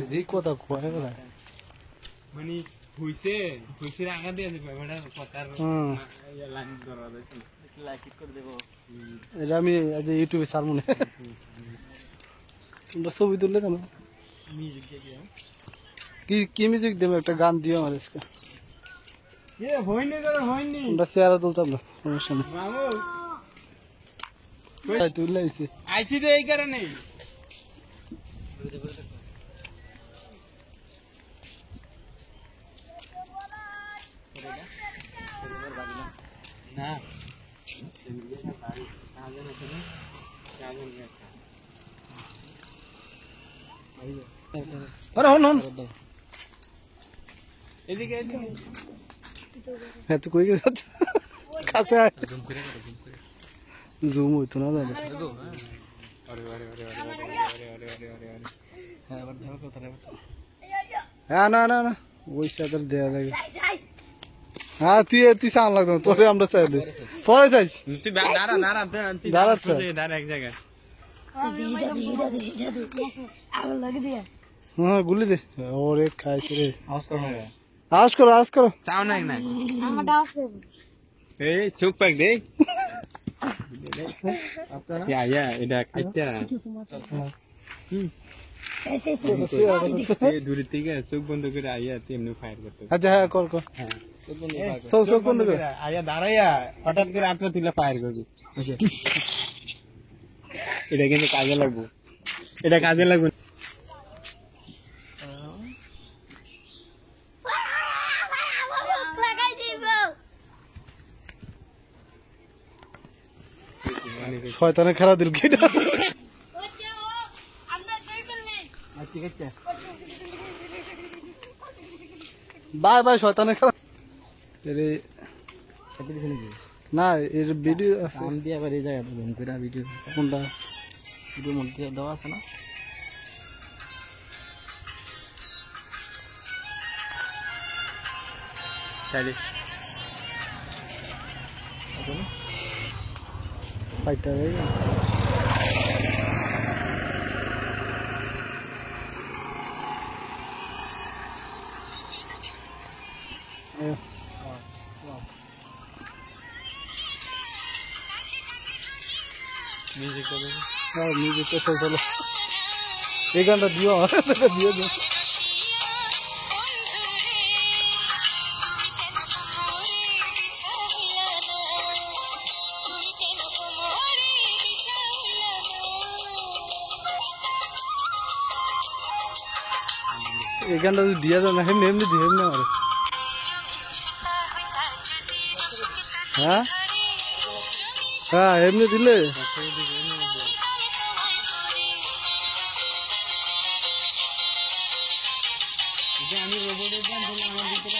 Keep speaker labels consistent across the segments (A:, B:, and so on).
A: যে কথা কয় না
B: মানে হইছে হইছে আগা দিয়ে যাবে বড় কথার লাইন ধরা যাচ্ছে লাইক করে দেব
A: এটা আমি আজ ইউটিউবে ছাড়ব না তোমরা ছবি তুললে কেন
B: মিউজিক দিয়ে
A: কি কি মিউজিক দেবে একটা গান দিও আমার আজকে
B: এ হইনি ধরো হইনি
A: আমরা চেহারা তুলতাম না সমস্যা নেই
B: মামু
A: তুললে আইছি
B: আইছি তো এই কারণে না
A: আরে হন হন
B: এদিকে এদিকে
A: হ্যাঁ তো কই গেছ কাছে জুম হইতো না দাদা
B: আরে আরে আরে আরে আরে আরে আরে
A: হ্যাঁ আবার ধরো কথা রে হ্যাঁ না না না ওই সাথে দেয়া লাগে হ্যাঁ তুই সান লাগতো তোরে আমরা চাই দে পরে চাই
B: তুই দাঁড়া দাঁড়া দাঁড়া এক জায়গায়
A: হ্যাঁ গুলি দে ওরে খাইছে রে
B: আওয়াজ করো
A: আওয়াজ করো
B: চাও না না এই চুপ পাক দে ইয়া এটা খাইতে দূর থেকে চোখ বন্ধ করে আইয়া তেমনি ফায়ার করতে
A: আচ্ছা হ্যাঁ কর কর
B: হ্যাঁ
A: চোখ বন্ধ করে
B: আইয়া দাঁড়াইয়া হঠাৎ করে আটটা তুলে ফায়ার করবি এটা কিন্তু কাজে লাগবো এটা কাজে লাগবে
A: শয়তানের খেলা দিল কি
B: ঠিক আছে
A: বাই বাই শয়তানের খেলা না এর ভিডিও আছে
B: নাম দিয়ে আবার এই জায়গাটা জুম করে ভিডিও
A: কোনটা
B: ভিডিওর মধ্যে দেওয়া আছে না তাহলে
A: ফাইটটা হয়ে গেল
B: মিউজিক করে
A: হ্যাঁ মিউজিক তো চলো এই গানটা দিও দিয়ে দিও এই গানটা যদি দিয়া যাও না এমনি এমনি দিও এমনি আমার হ্যাঁ হ্যাঁ এমনি দিলে
B: আমি রোবটের গান বলে আমার ভিতরে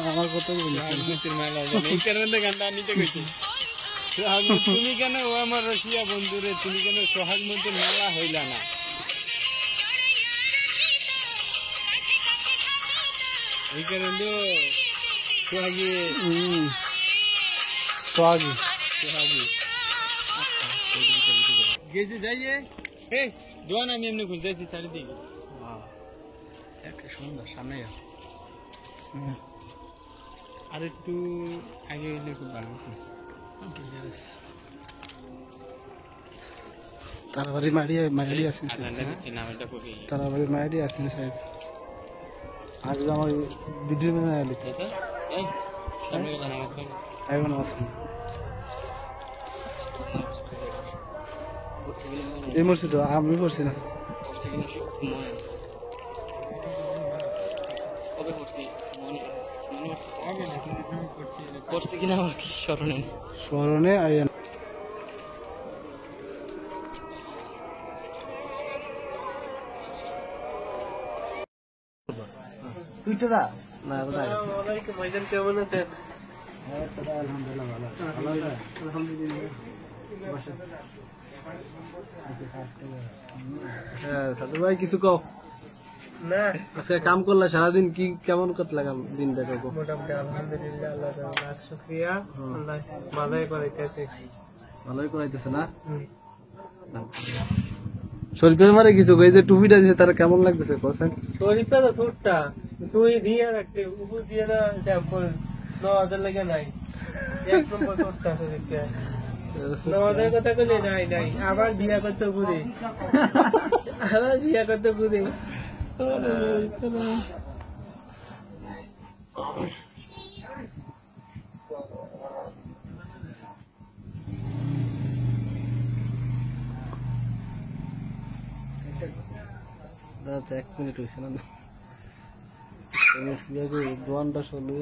A: আমার কথা
B: এই কারণে গানটা নিতে গেছি তুমি কেন ও আমার রসিয়া বন্ধুরে তুমি কেন সোহাগ মন্ত্রীর মেলা হইলা না এই কারণে সোহাগী
A: সোহাগী
B: সোহাগী গেছে যাইয়ে এই দোয়ান আমি এমনি খুঁজতেছি চারিদিকে সুন্দর সামনে আর একটু আগে গেলে খুব ভালো হতো
A: তারাবাড়ি মাইয়াডি আছে তারাবাড়ি মাইয়াডি আছে সাইজ আর আমার ভিডিও বানাই আলি এখন আছে এই মরছি তো আমি পড়ছি না
B: কবে কবে করছি করছি কিনা আমার কি স্মরণে নেই।
A: স্মরণে আইয়া সুইটরা না কোথায়
B: ভাইজান কেমন আছেন?
A: আলহামদুলিল্লাহ ভালো আলহামদুলিল্লাহ হ্যাঁ সাধু ভাই কিছু কও
B: না
A: আজকে কাম করলা সারাদিন কি কেমন কাটলা কাম দিন দেখো
B: মোটামুটি আলহামদুলিল্লাহ আল্লাহ তাআলার শুকরিয়া আল্লাহ ভালোই করাইতেছে।
A: ভালোই করাইতেছে না শরীফের মারে কিছু কই যে টুপিটা দিছে তার কেমন লাগতেছে কোসেন
B: শরীফটা তো ছোটটা তুই দিয়ে রাখতে উপর দিয়ে না স্যাম্পল 9000 লাগে নাই এক নম্বর ছোটটা শরীফটা 9000 কথা কইলে নাই নাই আবার বিয়া করতে ঘুরে
A: এক মিনিট হয়েছে না দোয়ানটা চলবে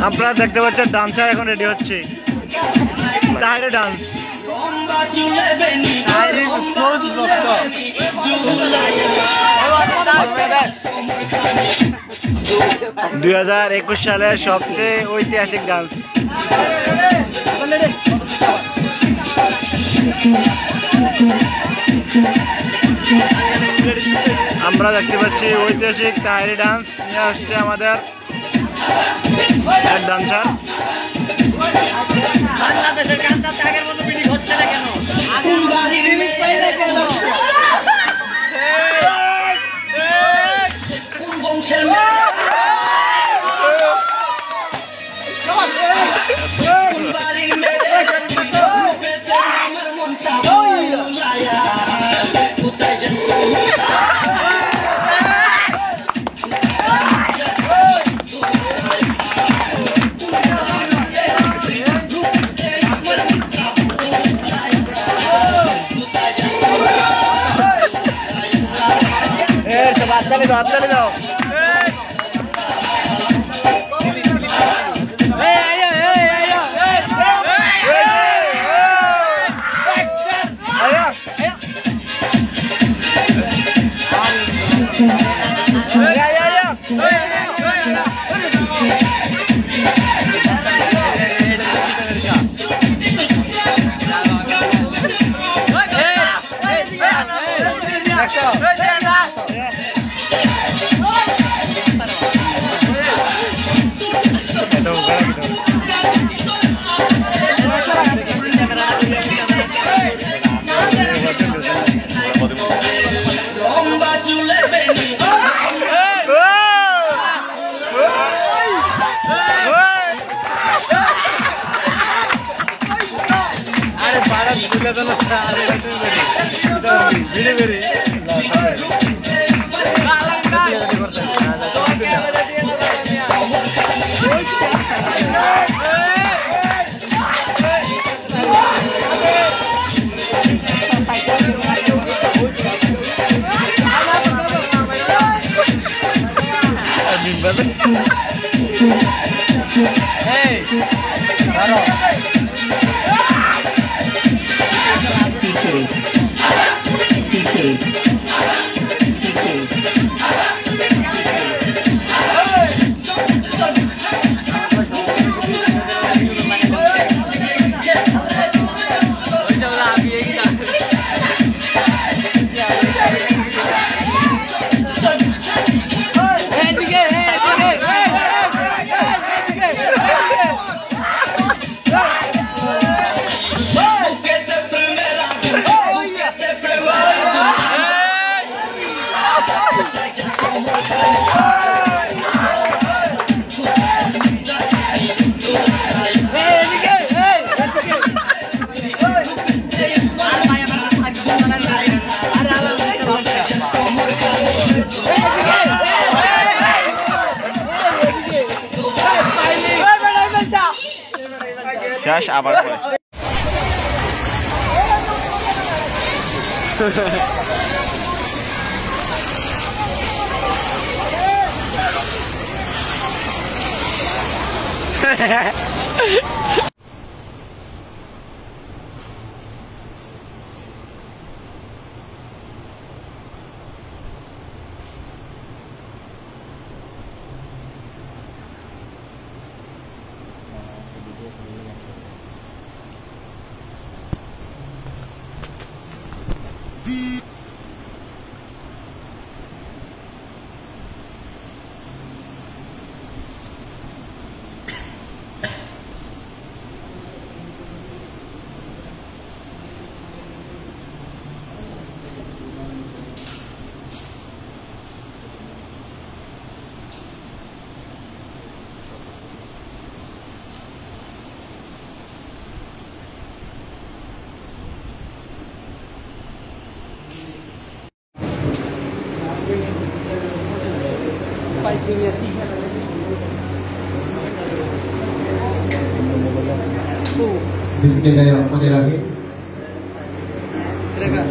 B: আপনারা দেখতে পাচ্ছেন ডান্সার এখন রেডি হচ্ছে ডান্স
A: 2021 সালের সবচেয়ে ঐতিহাসিক ডান্স। আমরা দেখতে পাচ্ছি ঐতিহাসিক তাহেরি ডান্স নিয়ে আসছে আমাদের ডান্সার। হাততালি দাও। শেষ আবার
C: Bismillahirrahmanirrahim.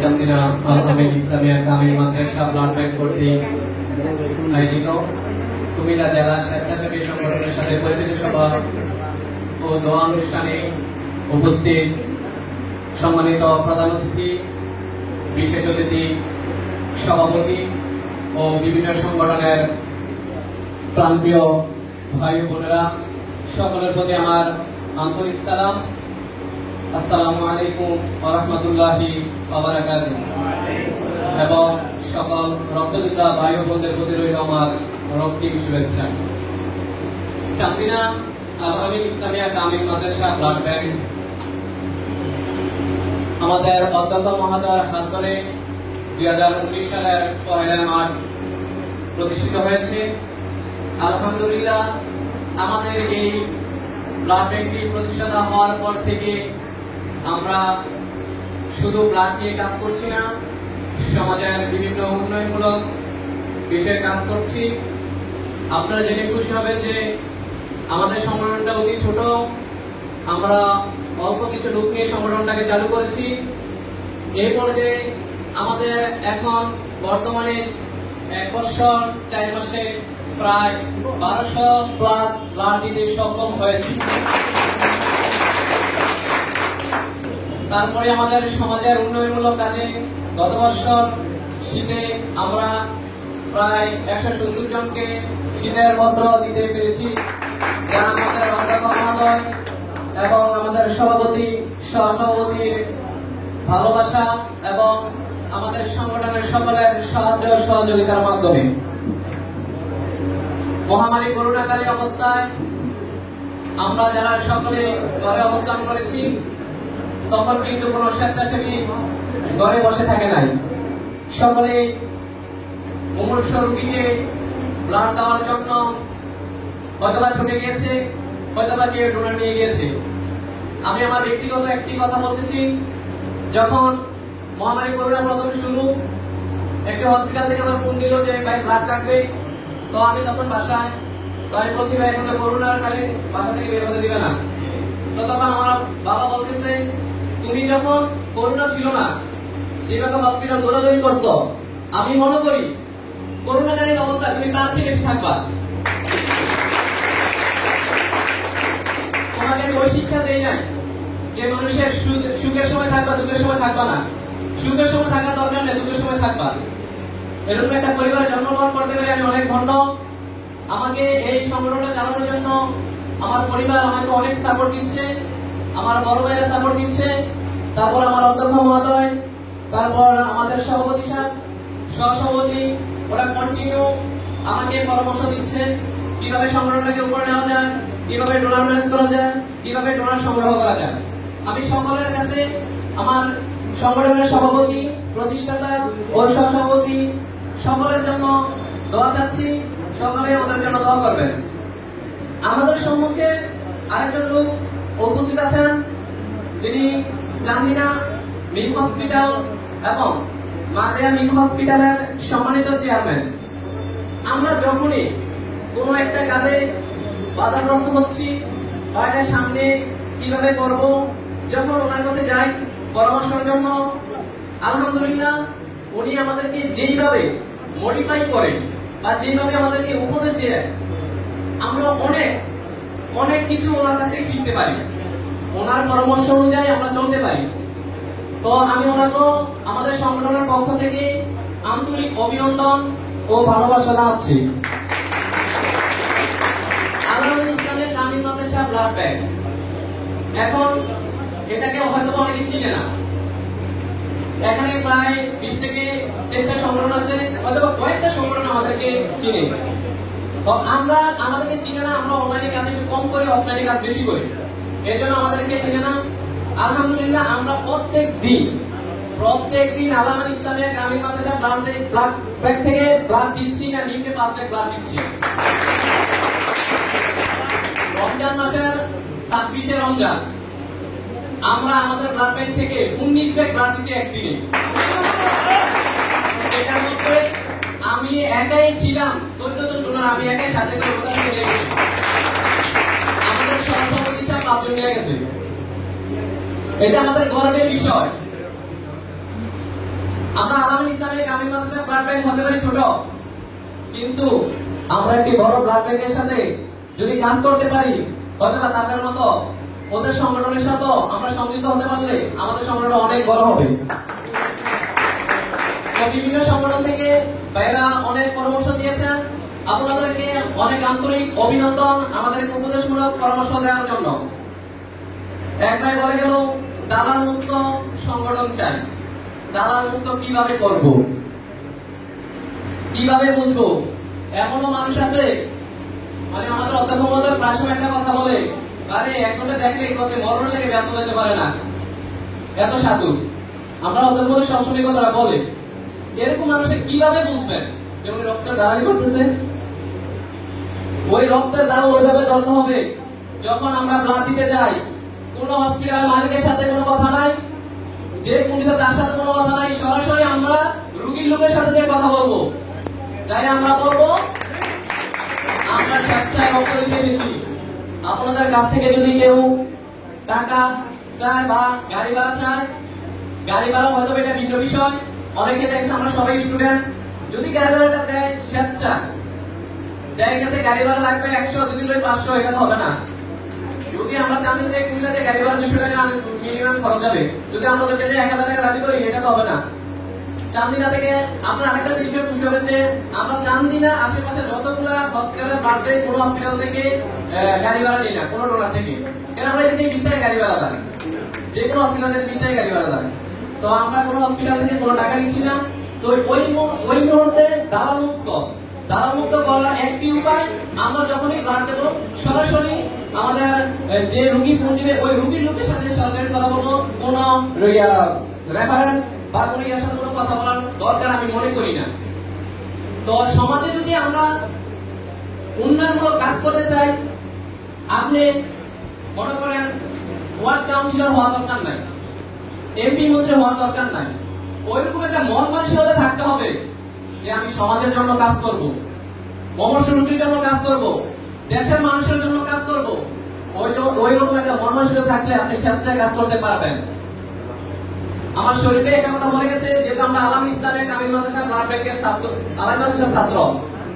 C: Jamdina Al-Amin Islamiyah Kamil Madrasah blood bank কর্তৃক আয়োজিত কুমিল্লা জেলা স্বেচ্ছাসেবী সংগঠনের সাথে পরিচিতি সভা ও দোয়া অনুষ্ঠানে উপস্থিত সম্মানিত প্রধান অতিথি, বিশেষ অতিথি, সভাপতি ও বিভিন্ন সংগঠনের প্রাণপ্রিয় ভাই ও বোনেরা, সকলের প্রতি আমার আন্তরিক সালাম। আসসালামু আলাইকুম ওয়া রাহমাতুল্লাহি ওয়া বারাকাতুহু। এবং সকল রক্তদাতা ভাই ও বোনদের প্রতি রইল আমার রক্তিম শুভেচ্ছা। চান্দিনা আল-আমিন ইসলামিয়া কামিল মাদ্রাসা ব্লাড ব্যাংক আমাদের অধ্যক্ষ মহোদয়ের হাত ধরে 2019 সালের 1 মার্চ প্রতিষ্ঠিত হয়েছে। আলহামদুলিল্লাহ, আমাদের এই ব্লাড ব্যাংকটি প্রতিষ্ঠাতা হওয়ার পর থেকে আমরা শুধু ব্লাড নিয়ে কাজ করছি না, সমাজের বিভিন্ন উন্নয়নমূলক বিষয়ে কাজ করছি। আপনারা জেনে খুশি হবেন যে আমাদের সংগঠনটা অতি ছোট, আমরা অল্প কিছু লোক নিয়ে সংগঠনটাকে চালু করেছি। এই পর্যায়ে আমাদের এখন বর্তমানে 1 বছর 4 মাসে প্রায় 1200 প্লাস ব্লাড দিতে সক্ষম হয়েছে। তারপরে আমাদের সমাজের উন্নয়নমূলক কাজে গত বছর শীতে আমরা প্রায় 170 জনকে শীতের বস্ত্র দিতে পেরেছি, যারা আমাদের অধ্যক্ষ মহোদয় এবং আমাদের সভাপতি সহসভাপতির ভালোবাসা এবং আমাদের সংগঠনের সকলের সাহায্য সহযোগিতার মাধ্যমে। মহামারী করোনাকালীন অবস্থায় আমরা যারা সকলে ঘরে অবস্থান করেছি, তখন কিন্তু কোনো স্বেচ্ছাসেবী ঘরে বসে থাকে নাই। সকলে মুমূর্ষু রোগীকে ব্লাড দেওয়ার জন্য হয়তোবা ছুটে গিয়েছে, হয়তোবা কেউ ডোনার নিয়ে গিয়েছে। আমি আমার ব্যক্তিগত একটি কথা বলতেছি, যখন মহামারী করোনা প্রথম শুরু, একটি হসপিটাল থেকে আমার ফোন দিল যে ভাই ব্লাড লাগবে। তো আমি তখন বাসায়, তো আমি বলছি ভাই এখন তো করোনার কালে বাসা থেকে বের হতে দিবে না। তো তখন আমার বাবা বলতেছে, তুমি যখন করোনা ছিল না যেভাবে হসপিটাল দৌড়াদৌড়ি করছো, আমি মনে করি করোনাকালীন অবস্থায় তুমি তার চেয়ে বেশি থাকবা। তোমাকে ওই শিক্ষা দেই নাই যে মানুষের সুখের সময় থাকবা, দুঃখের সময় থাকবা না। সুখের সময় থাকার দরকার নেই, দুঃখের সময় থাকবা। এরকম একটা পরিবারে জন্মগ্রহণ করতে পেরে আমি অনেক ধন্য। আমাকে এই সংগঠনটা চালানোর জন্য আমার পরিবার আমাকে অনেক সাপোর্ট দিচ্ছে, আমার বড় ভাইরা সাপোর্ট দিচ্ছে, তারপর আমার অধ্যক্ষ মহোদয়, তারপর আমাদের সভাপতি সাহেব, সহসভাপতি, ওরা কন্টিনিউ আমাকে পরামর্শ দিচ্ছে কিভাবে সংগঠনটাকে উপরে নেওয়া যায়, কিভাবে ডোনার ম্যানেজ করা যায়, কিভাবে ডোনার সংগ্রহ করা যায়। আমি সকলের কাছে আমার সংগঠনের সভাপতি, প্রতিষ্ঠাতা ও সহসভাপতি সকলের জন্য দোয়া চাচ্ছি, সকলে ওদের জন্য দোয়া করবেন। আমাদের সম্মুখে আরেকজন লোক উপস্থিত আছেন, যিনি চান্দিনা মিল্ক হসপিটাল এবং মাদ্রিয়া মিল্ক হসপিটালের সম্মানিত চেয়ারম্যান। আমরা যখনই কোনো একটা কাজে বাধাগ্রস্ত হচ্ছি, এটা সামনে কিভাবে করব, যখন ওনার কাছে যাই পরামর্শের জন্য, আলহামদুলিল্লাহ উনি আমাদেরকে যেইভাবে মডিফাই করে বা যেভাবে আমাদেরকে উপদেশ দেয়, আমরা অনেক অনেক কিছু ওনার কাছ থেকে শিখতে পারি, ওনার পরামর্শ অনুযায়ী আমরা চলতে পারি। তো আমি ওনাকে আমাদের সংগঠনের পক্ষ থেকে আন্তরিক অভিনন্দন ও ভালোবাসা জানাচ্ছি। আল-আমিন ইসলামিয়া কামিল মাদ্রাসা ব্লাড ব্যাংক, এখন এটাকে হয়তো অনেকে চিনে না। এখানে প্রায় 20 থেকে 23টা সংগঠন আছে, হয়তো কয়েকটা সংগঠন আমাদেরকে চিনে। তো আমরা আমাদেরকে চিনে না, আমরা অনলাইনে কাজ একটু কম করি, অফলাইনে কাজ বেশি করি, এর জন্য আমাদেরকে চিনে না। আলহামদুলিল্লাহ আমরা প্রত্যেক দিন আল-আমিন ইসলামিয়া কামিল মাদ্রাসা ব্লাড ব্যাংক থেকে ব্লাড দিচ্ছি না, নিম্নে 5 ব্যাগ ব্লাড দিচ্ছি। রমজান মাসের 26 রমজান আমরা আমাদের ব্লাড ব্যাংক থেকে 19 ব্যাগ ব্লাড দিচ্ছি একদিনে। এটার মধ্যে আমি একাই ছিলাম 14 জন ডোনার, আমি একাই সাথে করে ওখান থেকে নিয়ে গেছি। আমাদের সহসভাপতি সাহেব 5 জন নিয়ে গেছে। এটা আমাদের গর্বের বিষয়। আমরা আল-আমিন ইসলামিয়া কামিল মাদ্রাসা ব্লাড ব্যাংক হতে পারি ছোট, কিন্তু আমরা একটি বড় ব্লাড ব্যাংকের সাথে যদি কাজ করতে পারি, হয়তো তাদের মতো ওদের সংগঠনের সাথে আমরা সংযুক্ত হতে পারলে আমাদের সংগঠন অনেক বড় হবে। তো বিভিন্ন সংগঠন থেকে ভাইরা অনেক পরামর্শ দিয়েছেন, আপনাদেরকে অনেক আন্তরিক অভিনন্দন আমাদেরকে উপদেশমূলক পরামর্শ দেওয়ার জন্য। এক ভাই বলে গেল দালাল মুক্ত সংগঠন চাই। দালাল মুক্ত কিভাবে করব, কিভাবে বুঝবো? এমনও মানুষ আছে, মানে আমাদের অধ্যক্ষ মহোদয় প্রায় সময় একটা কথা বলে, আরে একজনকে দেখলে কত মরণ লেগে ব্যস্ত যেতে পারে না, এত সাধু। আমরা অধ্যক্ষ মহোদয় সবসময় কথাটা বলে, এরকম মানুষের কিভাবে বুঝবেন যেমন রক্তের দালালি করতেছে? ওই রক্তের দালাল ওইভাবে ধরতে হবে যখন আমরা ব্লাড দিতে যাই, কোন হসপিটালের মালিকের সাথে কোনো কথা নাই, যে কুণ্ঠিত তার সাথে কোনো কথা নাই, সরাসরি আমরা রুগীর লোকের সাথে যে কথা বলবো, যাই আমরা বলবো আমরা স্বেচ্ছায় রক্ত দিতে এসেছি। আপনাদের কাছ থেকে যদি কেউ টাকা চায় বা গাড়ি ভাড়া চায়, গাড়ি ভাড়া হয়তো এটা ভিন্ন বিষয়, অনেকে দেখেন আমরা সবাই স্টুডেন্ট, যদি গাড়ি ভাড়াটা দেয় স্বেচ্ছা দেয়, এখানে গাড়ি ভাড়া লাগবে 100, 200, 500, এটা হবে না। যদি আমরা চাঁদি থেকে কুমিল্লাতে গাড়ি ভাড়া 200 টাকা মিনিমাম খরচ যাবে, যদি আমরা ওদেরকে 1000 টাকা দাবি করি, এটা তো হবে না। চান্দিনা থেকে আপনার আরেকটা জিনিস খুশি হবেন যে আমরা চান্দিনা আশেপাশে যতগুলা হসপিটালের বাদে কোনো হসপিটাল থেকে গাড়ি ভাড়া নিই না, কোনো ডোনার থেকে। কেন আমরা এদিকে 20 টাকা গাড়ি ভাড়া দেয়, যে কোনো হসপিটাল থেকে 20 টাকা গাড়ি ভাড়া দেয়। তো আমরা কোনো হসপিটাল থেকে কোনো টাকা নিচ্ছি না। তো ওই মুহূর্তে দালাল মুক্ত করার একটি উপায়, আমরা যখনই ব্লাড দেবো সরাসরি আমাদের যে রুগী ফোন দিবে ওই রুগীর লোকের সাথে সরাসরি কথা বলবো, কোন রেফারেন্স বা কোনো ইয়ার সাথে কোনো কথা বলার দরকার আমি মনে করি না। তো সমাজে যদি আমরা উন্নয়নমূলক কাজ করতে চাই, আপনি মনে করেন ওয়ার্ড কাউন্সিলর হওয়ার দরকার নাই, এমপি মন্ত্রী হওয়ার দরকার নাই, ওইরকম একটা মন মানসিকতা থাকতে হবে যে আমি সমাজের জন্য কাজ করব, মমর্ষ রুগীর জন্য কাজ করব, দেশের মানুষের জন্য কাজ করব। ওই রকম একটা মন মানসিকতা থাকলে আপনি স্বেচ্ছায় কাজ করতে পারবেন। আমার শরীরে একটা কথা বলে গেছে, যেহেতু আমরা আলাম ইসলামে কামিল মাদ্রাসা ব্লাড ব্যাংকের ছাত্র, আলাম মাদ্রাসার ছাত্র,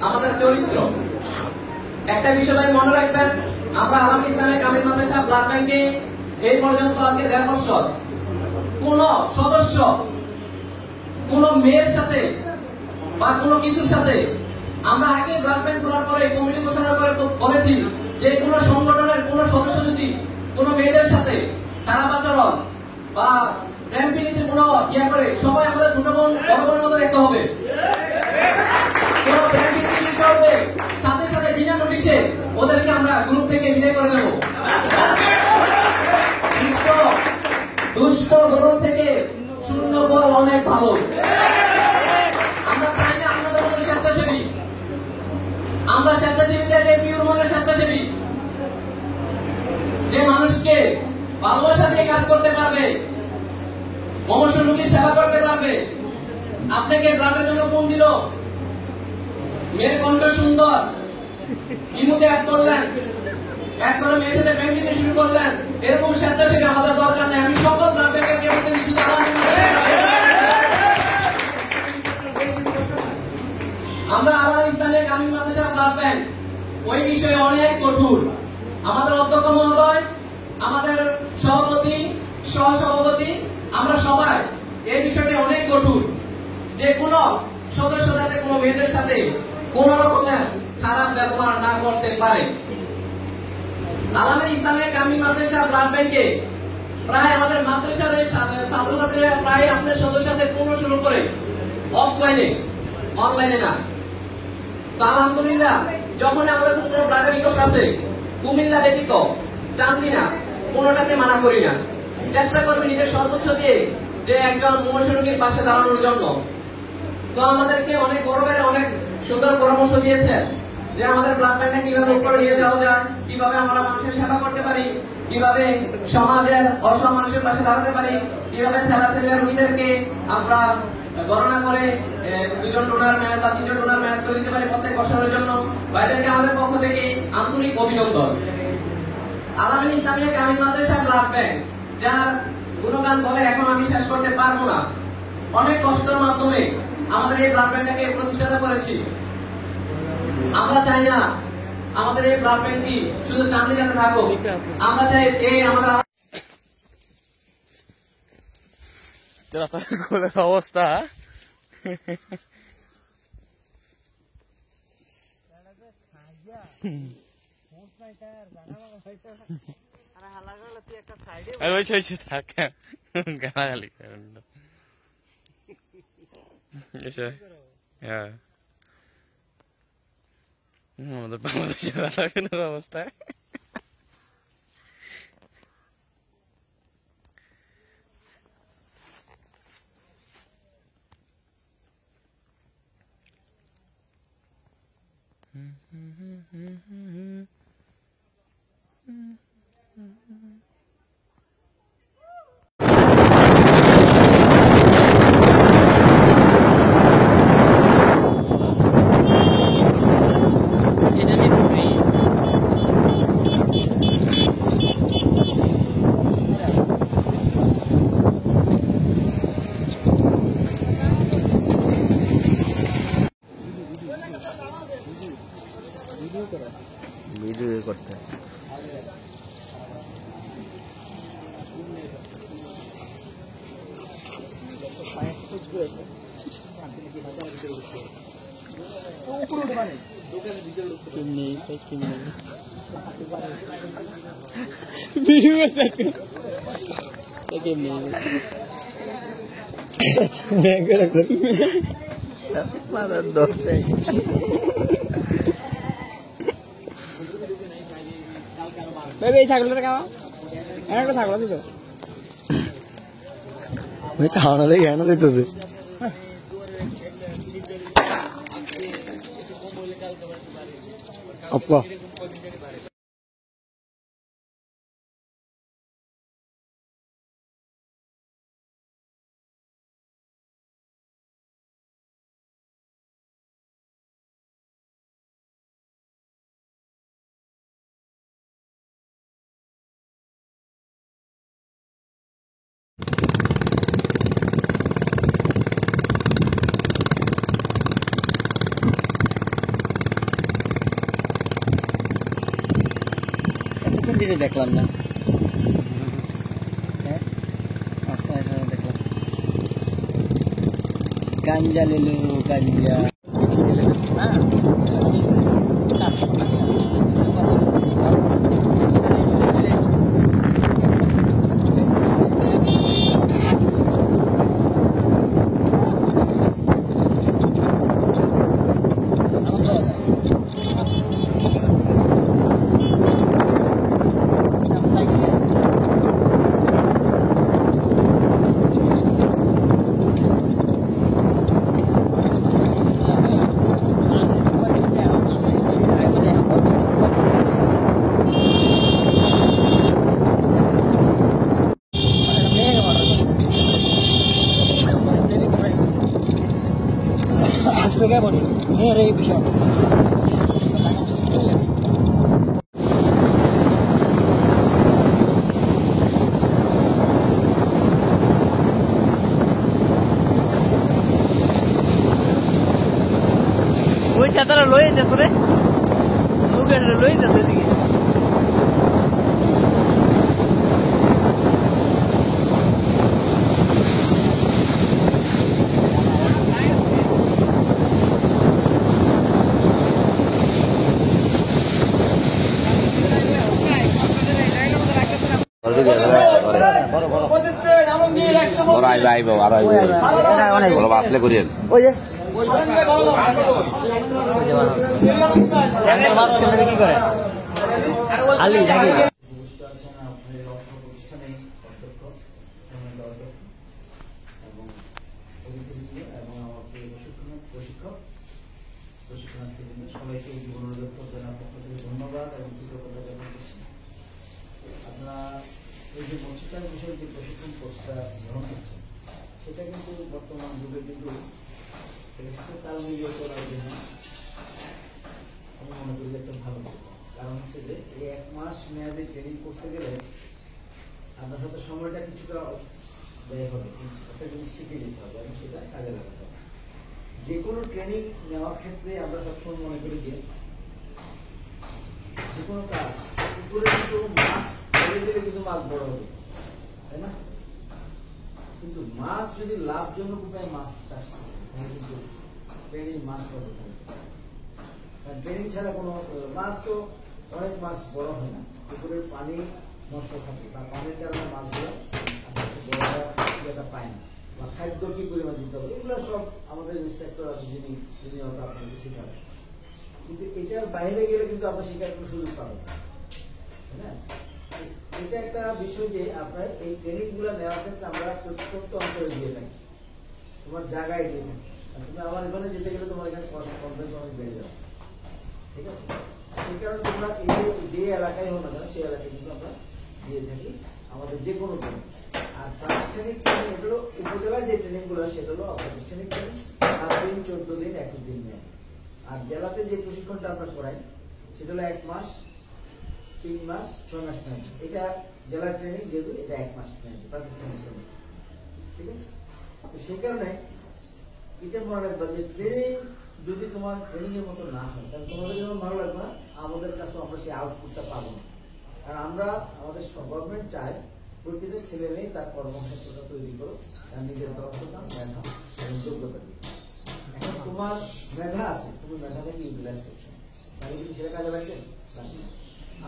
C: আমাদের চরিত্র একটা বিষয় ভাই মনে রাখবেন, আমরা আলাম ইসলামে কামিল মাদ্রাসা ব্লাড ব্যাংকে এই পর্যন্ত আজকে 1.5 বছর কোন সদস্য কোন মেয়ের সাথে বা কোনো কিছুর সাথে, আমরা আগে ব্লাড ব্যাংক খোলার পরে কমিটি ঘোষণা করে বলেছি যে কোন সংগঠনের কোন সদস্য যদি কোন মেয়েদের সাথে খারাপ আচরণ বা প্রেম প্রীতির কোন ইয়া করে, সবাই আমাদের ছোট বোন বড় বোনের মতো দেখতে হবে। কোন প্রেম প্রীতি চলবে, সাথে সাথে বিনা নোটিশে ওদেরকে আমরা গ্রুপ থেকে বিদায় করে দেবো। দুষ্ট ধরন থেকে শূন্য বল অনেক ভালো। আমরা চাই না আপনাদের মতো স্বেচ্ছাসেবী, আমরা স্বেচ্ছাসেবী চাই পিওর মনের স্বেচ্ছাসেবী, যে মানুষকে ভালোবাসা দিয়ে কাজ করতে পারবে, মমর্ষ রোগীর সেবা করতে পারবে। আপনাকে ব্লাডের জন্য ফোন দিল, মেয়ের কণ্ঠ সুন্দর, ইমুতে অ্যাড করলেন, এক করে মেয়ের সাথে প্রেম দিতে শুরু করলেন, এরকম স্বেচ্ছাসেবী আমাদের দরকার নেই। আমি সকল ব্লাড ব্যাংকের বলতে শুধু আমরা আলাম ইসলামের কামিল মাদ্রাসা ব্লাড ব্যাংক ওই বিষয়ে অনেক কঠোর। আমাদের অধ্যক্ষ মহোদয়, আমাদের সভাপতি, সহসভাপতি, আমরা সবাই এই বিষয়টি অনেক কঠোর, যে কোন সদস্য যাতে কোনো মেয়েদের সাথে কোন রকমের খারাপ ব্যবহার না করতে পারে। আলামের ইসলামের কামিল মাদ্রাসা ব্লাড ব্যাংকে প্রায় আমাদের মাদ্রাসার ছাত্রছাত্রীরা প্রায় আপনার সদস্যদের পূর্ণ শুরু করে অফলাইনে, অনলাইনে না। তো আলহামদুলিল্লাহ যখন আমাদের কোনো ব্লাডের রিকোয়েস্ট আছে, কুমিল্লা ব্যতীত চান্দিনা কোনোটাতে মানা করি না, চেষ্টা করবে নিজের সর্বোচ্চ দিয়ে যে একজন মমর্ষ রোগীর পাশে দাঁড়ানোর জন্য। তো আমাদেরকে অনেক বড় ভাইরা অনেক সুন্দর পরামর্শ দিয়েছেন যে আমাদের ব্লাড ব্যাংকটা কিভাবে উপরে নিয়ে যাওয়া যায়, কিভাবে আমরা মানুষের সেবা করতে পারি, কিভাবে সমাজের অসম মানুষের পাশে দাঁড়াতে পারি, কিভাবে থ্যালাসেমিয়া রোগীদেরকে আমরা গণনা করে 2জন ডোনার ম্যাচ বা 3জন ডোনার ম্যাচ করে দিতে পারি প্রত্যেক বছরের জন্য। ভাইদেরকে আমাদের পক্ষ থেকে আন্তরিক অভিনন্দন। আলামিন ইসলামিয়া কামিল মাদ্রাসা ব্লাড ব্যাংক যার গুণগান বলে এখন আমি শেষ করতে পারবো না। অনেক কষ্টের মাধ্যমে আমাদের এই ব্লাড ব্যাংকটাকে প্রতিষ্ঠা করেছি। আমরা চাই না আমাদের এই ব্লাড ব্যাংক কি শুধু চান্দিনাতে থাকুক? আমরা চাই এই আমাদের
D: অবস্থা থাক গালাগালি করেন হ্যাঁ আমাদের বাংলাদেশের রাখানোর অবস্থায় ভিডিও করতে খাওয়ানো দেখে কেন দিতেছে আপা দেখলাম না দেখলাম গাঞ্জা লেলু গাঞ্জা ওই চাতারা লয়ে যাচ্ছে রে লয়ে যাচ্ছে এদিকে
E: বাসলে করিয়েন
D: কি করে আলি নাকি
F: সবাইকে অনুরোধ করতে ধন্যবাদ এবং কৃতজ্ঞতা জানাচ্ছি। আপনারা এই যে মৎস্যচার বিষয়ে যে প্রশিক্ষণ কোর্সটা গ্রহণ করছেন সেটা কিন্তু বর্তমান যুগে কিন্তু তাল মিলিয়ে করার জন্য আমি মনে করি একটা ভালো কারণ হচ্ছে যে এই 1 মাস মেয়াদে ট্রেনিং করতে গেলে আপনার হয়তো সময়টা কিছুটা ব্যয় হবে, একটা জিনিস শিখে নিতে হবে এবং সেটা কাজে লাগাতে হবে। যে কোনো ট্রেনিং নেওয়ার ক্ষেত্রে আমরা সবসময় মনে করি যে যে কোনো কাজ পুকুরে কিন্তু মাছ ধরে দিলে কিন্তু মাছ বড় হবে, তাই না? কিন্তু মাছ যদি লাভজনক উপায়ে মাছ চাষ করে তাহলে কিন্তু ট্রেনিং মাছ পাবে। কারণ ট্রেনিং ছাড়া কোনো মাছ তো অনেক মাছ বড় হয় না, পুকুরের পানি নষ্ট থাকে বা পানির কারণে মাছগুলো বড়টা পায় না, বা খাদ্য কি পরিমাণ দিতে হবে, এগুলো সব আমাদের ইন্সট্রাক্টর আছে যিনি হয়তো আপনাকে শেখাবেন। কিন্তু এটার বাইরে গেলে কিন্তু আপনার শেখার কোনো সুযোগ পাবেন না, তাই না? এটা একটা বিষয় যে আপনার এই ট্রেনিং গুলো নেওয়ার ক্ষেত্রে আমরা প্রত্যন্ত অঞ্চলে দিয়ে থাকি, তোমার জায়গায় দিয়ে থাকি। তুমি আমার এখানে যেতে গেলে তোমার এখানে কনফারেন্স অনেক বেড়ে যাবে, ঠিক আছে? সেই কারণে তোমরা এই যে এলাকায় হোক না কেন সেই এলাকায় কিন্তু আমরা দিয়ে থাকি আমাদের যে কোনো ট্রেনিং। আর প্রাতিষ্ঠানিক ট্রেনিং এটা হলো উপজেলায় যে ট্রেনিং গুলো সেটা হলো প্রাতিষ্ঠানিক ট্রেনিং, 7 দিন 14 দিন 21 দিন নেয়। আর জেলাতে যে প্রশিক্ষণটা আমরা করাই সেটা হলো 1 মাস 3 মাস 6 মাস নেয়। এটা জেলার ট্রেনিং, যেহেতু এটা 1 মাস নেয় প্রাতিষ্ঠানিক ট্রেনিং, ঠিক আছে? তো সেই কারণে এটা মনে রাখবা যে ট্রেনিং যদি তোমার ট্রেনিং এর মতো না হয় তাহলে তোমাদের যেমন ভালো লাগবে না, আমাদের কাছে আমরা সেই আউটপুটটা পাবো না। আর আমরা আমাদের গভর্নমেন্ট চায় প্রতিটা ছেলে মেয়ে তার কর্মক্ষেত্রটা তৈরি করো, তার নিজের দক্ষতা, মেধা এবং যোগ্যতা দিয়ে। এখন তোমার মেধা আছে, তুমি মেধাটাকে ইউটিলাইজ করছো, তাহলে কিন্তু সেটা কাজে লাগবে।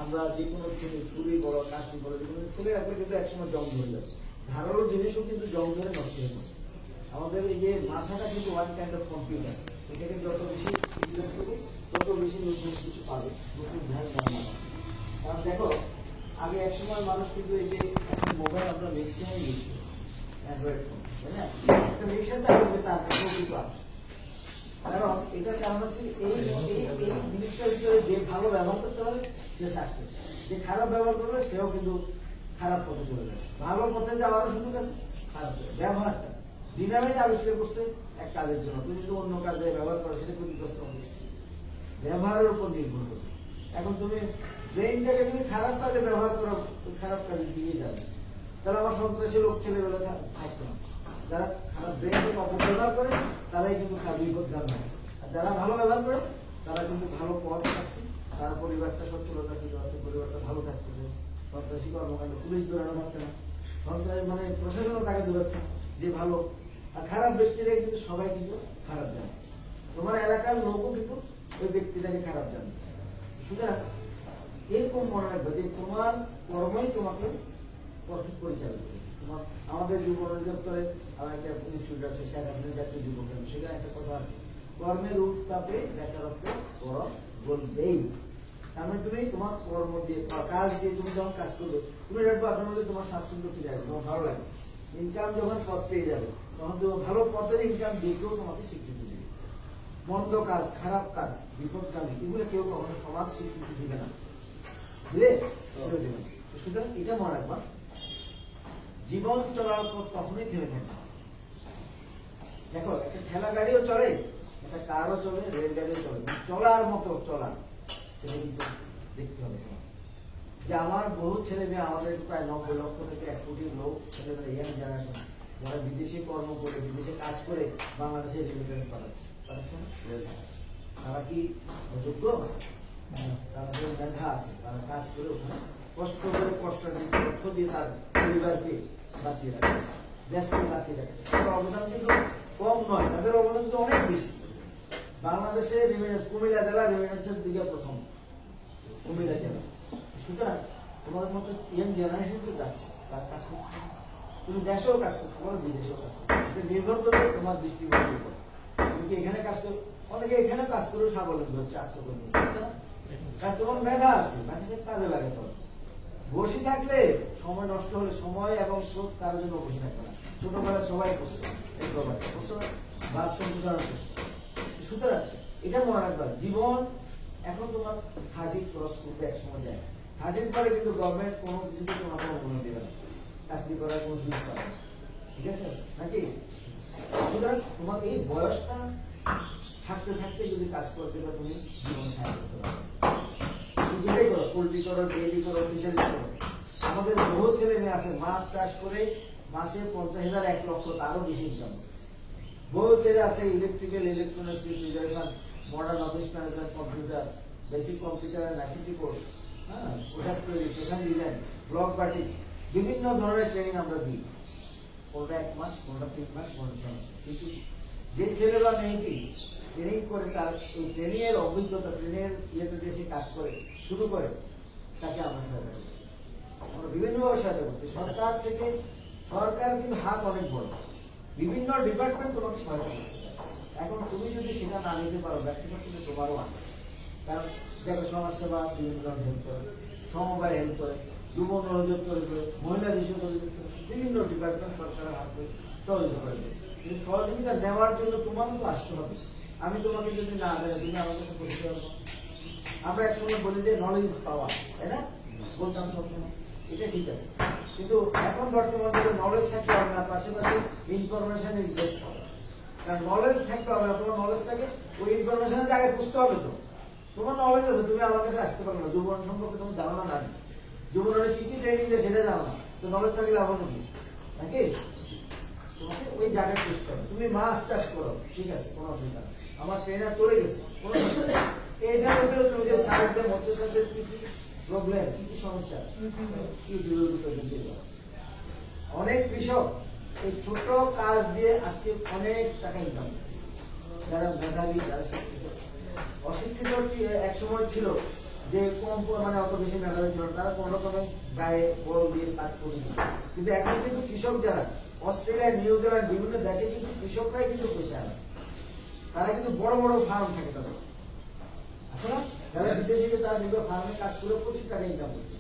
F: আমরা যে কোনো ছুরি বড় কাশি বড় যেগুলো খুলে রাখলে কিন্তু একসময় জং ধরে যাবে, ধারালো জিনিসও কিন্তু জং ধরে নষ্ট হয়ে যাবে। আমাদের এই যে মাথাটা কিন্তু ওয়ান কাইন্ড অফ কম্পিউটার, এটাকে যত বেশি ইউটিলাইজ করবে তত বেশি নতুন কিছু পাবে, নতুন ধ্যান ধারণা পাবে। কারণ দেখো আগে একসময় মানুষ কিন্তু এই যে এখন মোবাইল আমরা ম্যাক্সিমাম ইউজ করি, অ্যান্ড্রয়েড ফোন, তাই না? একটা রিক্সা চালাতে তার কাছেও কিন্তু আছে। কারণ এটার কারণ হচ্ছে এই জিনিসটার ভিতরে যে ভালো ব্যবহার করতে পারে সে সাকসেস, যে খারাপ ব্যবহার করবে সেও কিন্তু খারাপ পথে চলে যাবে। ভালো পথে যাওয়ারও সুযোগ আছে, খারাপ ব্যবহারটা ডিনামিট আবিষ্কার করছে এক কাজের জন্য, তুমি যদি অন্য কাজে ব্যবহার করো সেটা ক্ষতিগ্রস্ত হবে, ব্যবহারের উপর নির্ভর করবে। এখন তুমি ব্রেইনটাকে যদি খারাপ কাজে ব্যবহার করো খারাপ কাজে দিয়ে যাবে, তাহলে আমার সন্ত্রাসী লোক ছেলেবেলা থাকতো না। যারা খারাপ ব্রেইনটাকে অপব্যবহার করে তারাই কিন্তু বিপদগামী হয়, আর যারা ভালো ব্যবহার করে তারা কিন্তু ভালো পথ পাচ্ছে, তার পরিবারটা সচ্ছলতা কিন্তু আছে, পরিবারটা ভালো থাকতেছে, সন্ত্রাসী কর্মকাণ্ড পুলিশ দৌড়ানো হচ্ছে না, সন্ত্রাসী মানে প্রশাসনও তাকে দৌড়াচ্ছে যে ভালো। আর খারাপ ব্যক্তিরা কিন্তু সবাই কিন্তু খারাপ জানে, তোমার এলাকার লোকও কিন্তু ওই ব্যক্তিটাকে খারাপ জানে। সুতরাং এরকম মনে রাখবে যে তোমার কর্মই তোমাকে পরিচালিত করবে। তোমার আমাদের যুব অধিদপ্তরে আমার একটা ইনস্টিটিউট আছে, শেখ হাসিনা জাতীয় যুব কেন্দ্র, সেখানে একটা কথা আছে, কর্মের উত্তাপে বেকারত্ব বরফ বলবেই। তার মানে তুমি তোমার কর্ম দিয়ে কাজ দিয়ে তুমি যখন কাজ করবে তুমি রাখবো আপনার মধ্যে তোমার স্বাচ্ছন্দ্য ফিরে আসবে, তোমার ভালো লাগবে। ইনকাম যখন পথ পেয়ে যাবে তখন তোমার ভালো পথের ইনকাম দিকেও তোমাকে স্বীকৃতি দেবে। মন্দ কাজ, খারাপ কাজ, বিপদগামী এগুলো কেউ কখনো সমাজ স্বীকৃতি দিবে না, দিলে দেবে না। সুতরাং এটা মনে রাখবা, জীবন চলার পর তখনই থেমে থাকে। দেখো একটা ঠেলা গাড়িও চলে, একটা কারও চলে, রেলগাড়িও চলে, চলার মতো চলা সেটা কিন্তু দেখতে হবে তোমার। যে আমার বহু ছেলে মেয়ে, আমাদের প্রায় 90 লক্ষ থেকে 1 কোটি লোক ছেলেমেয়ে ইয়াং জেনারেশন যারা বিদেশে কর্ম করে, বিদেশে কাজ করে বাংলাদেশে রেমিটেন্স পাঠাচ্ছে না? তারা কি অযোগ্য? তাদের মেধা আছে, তারা কাজ করে ওখানে কষ্ট করে অর্থ দিয়ে তার পরিবারকে বাঁচিয়ে রাখছে, দেশকে বাঁচিয়ে রাখছে। তাদের অবদান কিন্তু কম নয়, তাদের অবদান কিন্তু অনেক বেশি। বাংলাদেশে রেমিটেন্স, কুমিল্লা জেলা রেমিটেন্সের দিকে প্রথম, কুমিল্লা জেলা। সুতরাং তোমাদের মতো ইয়াং জেনারেশন তো যাচ্ছে, তার কাজ করছে, তুমি দেশেও কাজ করতে পারো, বিদেশেও কাজ করতে পারো, নির্ভর করবে তোমার দৃষ্টিভঙ্গির উপর। তুমি কি এখানে কাজ করো, অনেকে এখানে কাজ করেও স্বাবলম্বী হচ্ছে, আত্মকর্মী হচ্ছে না? কারণ তোমার মেধা আছে, মেধাকে কাজে লাগাতে হবে। বসে থাকলে সময় নষ্ট হলে, সময় এবং স্রোত কারোর জন্য বসে থাকবে না। ছোটবেলায় সবাই করছে এই ব্যাপারটা, বুঝছো না? ভাব সম্প্রসারণ করছে। সুতরাং এটা মনে রাখবা, জীবন এখন তোমার 30 ক্রস করবে, এক সময় যায় 30 পরে কিন্তু গভর্নমেন্ট কোনো কিছুতে তোমাকে অনুমতি দেবে না, চাকরি করার কোনো সুযোগ পাবে না, ঠিক আছে নাকি? সুতরাং তোমার এই বয়সটা থাকতে থাকতে যদি কাজ করতে পারো তুমি জীবন সাহায্য করতে পারবে। তুমি যেটাই করো, পোল্ট্রি করো, ডেইরি করো, ফিশারিজ করো, আমাদের বহু ছেলে মেয়ে আছে মাছ চাষ করে মাসে 50,000 1 লক্ষ তারও বেশি ইনকাম করছে। বহু ছেলে আছে electrical, electronics, refrigeration, modern office management, computer, basic computer and ICT course হ্যাঁ, পোশাক তৈরি, ফ্যাশন ডিজাইন, ব্লগ বাটিক্স, বিভিন্ন ধরনের ট্রেনিং আমরা দিই। কোনটা 1 মাস, কোনটা 3 মাস, কোনটা 6 মাস। কিন্তু যে ছেলে বা মেয়েটি ট্রেনিং করে তার এই ট্রেনিং এর অভিজ্ঞতা, ট্রেনিং এর ইয়েতে যে সে কাজ করে শুরু করে, তাকে আমরা সহায়তা করি। আমরা বিভিন্নভাবে সহায়তা করছি। সরকার কিন্তু হাত অনেক বড়, বিভিন্ন ডিপার্টমেন্ট তোমাকে সহায়তা করতে চায়। এখন তুমি যদি সেটা না নিতে পারো, ব্যক্তিগত কিন্তু তোমারও আছে। কারণ দেখো, সমাজসেবা বিভিন্ন ধরনের হেল্প করে, সমবায় হেল্প করে, যুব নজর তৈরি করে, মহিলা বিষয় তৈরি করে, বিভিন্ন ডিপার্টমেন্ট সরকারের হাতে সহযোগিতা করে। কিন্তু সহযোগিতা নেওয়ার জন্য তোমারও তো আসতে হবে। আমি তোমাকে যদি না দেয়, তুমি আমার কাছে বলতে পারবো। আমরা একসময় বলি যে নলেজ পাওয়া, তাই না? বলতাম সবসময়, এটা ঠিক আছে। কিন্তু এখন বর্তমানে নলেজ থাকতে হবে না, পাশাপাশি ইনফরমেশন ইজ বেস্ট পাওয়া। কারণ নলেজ থাকতে হবে না, তোমার নলেজটাকে ওই ইনফরমেশনের জায়গায় বুঝতে হবে। তো তোমার নলেজ আছে, তুমি আমার কাছে আসতে পারো না, যৌবন সম্পর্কে তুমি জানো না, যৌবনের কি কি ট্রেনিং দেয় সেটা জানো না, তো নলেজ থাকলে আমার নাকি নাকি তোমাকে ওই জায়গায় বুঝতে হবে। তুমি মাছ চাষ করো, ঠিক আছে, কোনো অসুবিধা নেই, আমার ট্রেনার চলে গেছে, কোনো সমস্যা নেই। এইটার ভিতরে তুমি যে সার্চ দেয়, মৎস্য চাষের কি কি প্রবলেম, কি কি সমস্যা, কি অনেক কৃষক এই ছোট কাজ দিয়ে আজকে অনেক টাকা ইনকাম করে। যারা মেধাবী, যারা শিক্ষিত, অশিক্ষিত এক সময় ছিল যে কম, মানে অত বেশি মেধাবী ছিল, তারা কোন রকমের গায়ে বল দিয়ে কাজ করে। কিন্তু এখন কিন্তু কৃষক যারা অস্ট্রেলিয়া, নিউজিল্যান্ড, বিভিন্ন দেশে কিন্তু কৃষকরাই কিন্তু পয়সা আনে। তারা কিন্তু বড় বড় ফার্ম থাকে তাদের, আছে না? যারা বিদেশিকে তারা নিজের ফার্মে কাজ করে প্রচুর টাকা ইনকাম করছে।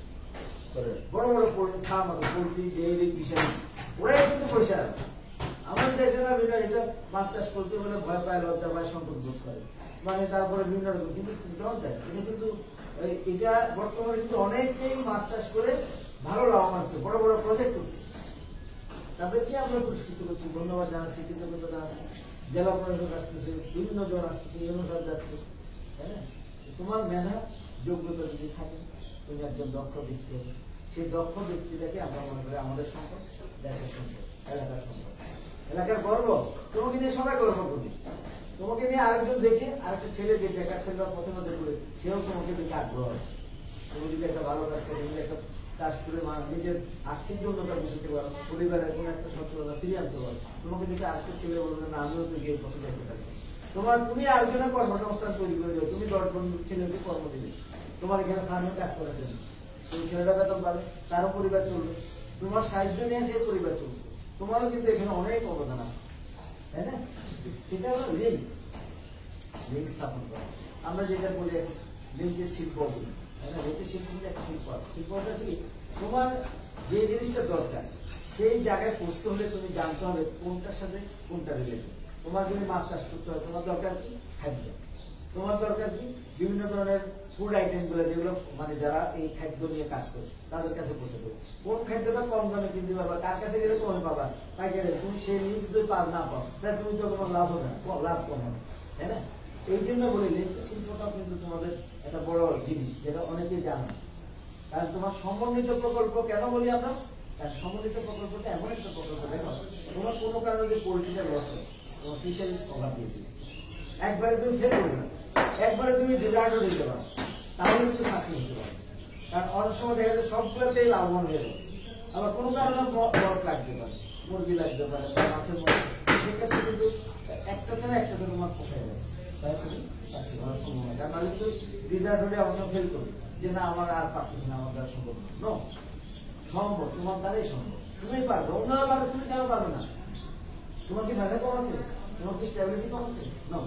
F: বড় বড় ফার্ম আছে, পোল্ট্রি, ডেইরি, ফিশারি, ওরাই কিন্তু পয়সা আনে। আমাদের দেশে না এটা মাছ চাষ করতে বলে ভয় পায়, লজ্জা পায়, সংকট বোধ করে, মানে তারপরে বিভিন্ন রকম। কিন্তু এটা কিন্তু এটা বর্তমানে কিন্তু অনেকেই মাছ চাষ করে ভালো লাভবান হচ্ছে, বড় বড় প্রজেক্ট করছে। তাদেরকে আমরা পুরস্কৃত করছি, ধন্যবাদ জানাচ্ছি, কৃতজ্ঞতা জানাচ্ছি। জেলা প্রশাসক আসতেছে, বিভিন্ন জন আসতেছে, এই অনুসার যাচ্ছে, তাই না? তোমার মেধা, যোগ্যতা যদি থাকে, তুমি একজন দক্ষ ব্যক্তি হবে। সেই দক্ষ ব্যক্তিটাকে আমরা মনে করি আমাদের সম্পদ, দেশের সম্পদ, এলাকার সম্পদ, এলাকার গর্ব। তোমাকে নিয়ে সবাই গর্ব করবে। তোমাকে নিয়ে আরেকজন দেখে, আরেকটা ছেলে যে বেকার ছেলে বা পছন্দ করে, সেও তোমাকে দেখে আগ্রহ হবে। তুমি যদি একটা ভালো কাজ করো, তুমি একটা কাজ করে নিজের আর্থিক জন্যটা বুঝতে পারো, পরিবারের কোনো একটা সচ্ছলতা ফিরিয়ে আনতে পারো, তোমাকে দেখে আরেকটা ছেলে বলবে না আমিও তো গিয়ে পথে যেতে পারি। তুমি আরেকজনের কর্মসংস্থান তৈরি করে দেবে, তুমি 10 জন ছেলেকে কর্ম দিবে তোমার এখানে ফার্মে কাজ করার জন্য। তুমি ছেলেটা বেতন পাবে, তারও পরিবার চলবে, তোমার সাহায্য নিয়ে সে পরিবার চলছে। তোমারও কিন্তু এখানে অনেক অবদান আছে, তাই না? সেটা হলো লিঙ্ক স্থাপন করা। আমরা যেটা বলি লিঙ্কের শিল্প বলি, তাই না? লিঙ্কের শিল্প কিন্তু একটা শিল্প আছে। শিল্পটা কি, তোমার যে জিনিসটা দরকার সেই জায়গায় পৌঁছতে হলে তুমি জানতে হবে কোনটার সাথে কোনটা রিলেটেড। তোমার যদি মাছ চাষ করতে হয়, তোমার দরকার কি খাদ্য, তোমার দরকার কি বিভিন্ন ধরনের ফুড আইটেম গুলো, যেগুলো মানে যারা এই খাদ্য নিয়ে কাজ করে তাদের কাছে পৌঁছে দেবে। কোন খাদ্যটা কম দামে কিনতে পারবা, কার কাছে গেলে কমে পাবা, তাই গেলে তুমি সেই লিঙ্ক যদি না পাও, তাহলে তুমি তো তোমার লাভ হবে না, লাভ কম হবে, তাই না? এই জন্য বলি লিঙ্ক শিল্পটাও কিন্তু তোমাদের একটা বড় জিনিস, যেটা অনেকেই জানে। কারণ তোমার সমন্বিত প্রকল্প কেন বলি আমরা, সমন্বিত প্রকল্পটা এমন একটা প্রকল্প, দেখো তোমার কোনো কারণে যে পোল্ট্রিটা লস হয়, তোমার ফিশারিজ কভার দিয়ে দিবে, একবারে তুমি ফেল করবে না, একবারে তুমি ডিজার্টও দিতে পারো, তাহলে কিন্তু সাকসেস হতে পারো। কারণ অনেক সময় দেখা যায় সবগুলোতেই লাভবান হয়ে যাবে, আবার কোনো কারণে বরফ লাগতে পারে, মুরগি লাগতে পারে, মাছের মধ্যে, সেক্ষেত্রে কিন্তু একটাতে না একটাতে তোমার পোষায় যাবে, তাই তুমি সাকসেস হওয়ার সম্ভাবনা। কারণ নাহলে তুই ডিজার্ট হলে অবশ্য ফেল করবে, যে না আমার আর পারতেছি না, আমার দ্বারা সম্ভব না। সম্ভব, তোমার দ্বারাই সম্ভব, তুমি পারবে, অন্যরা পারবে, তুমি কেন পারবে না? তোমার কি মেধা কম আছে, তোমার কি স্ট্যাবিলিটি কম আছে? না,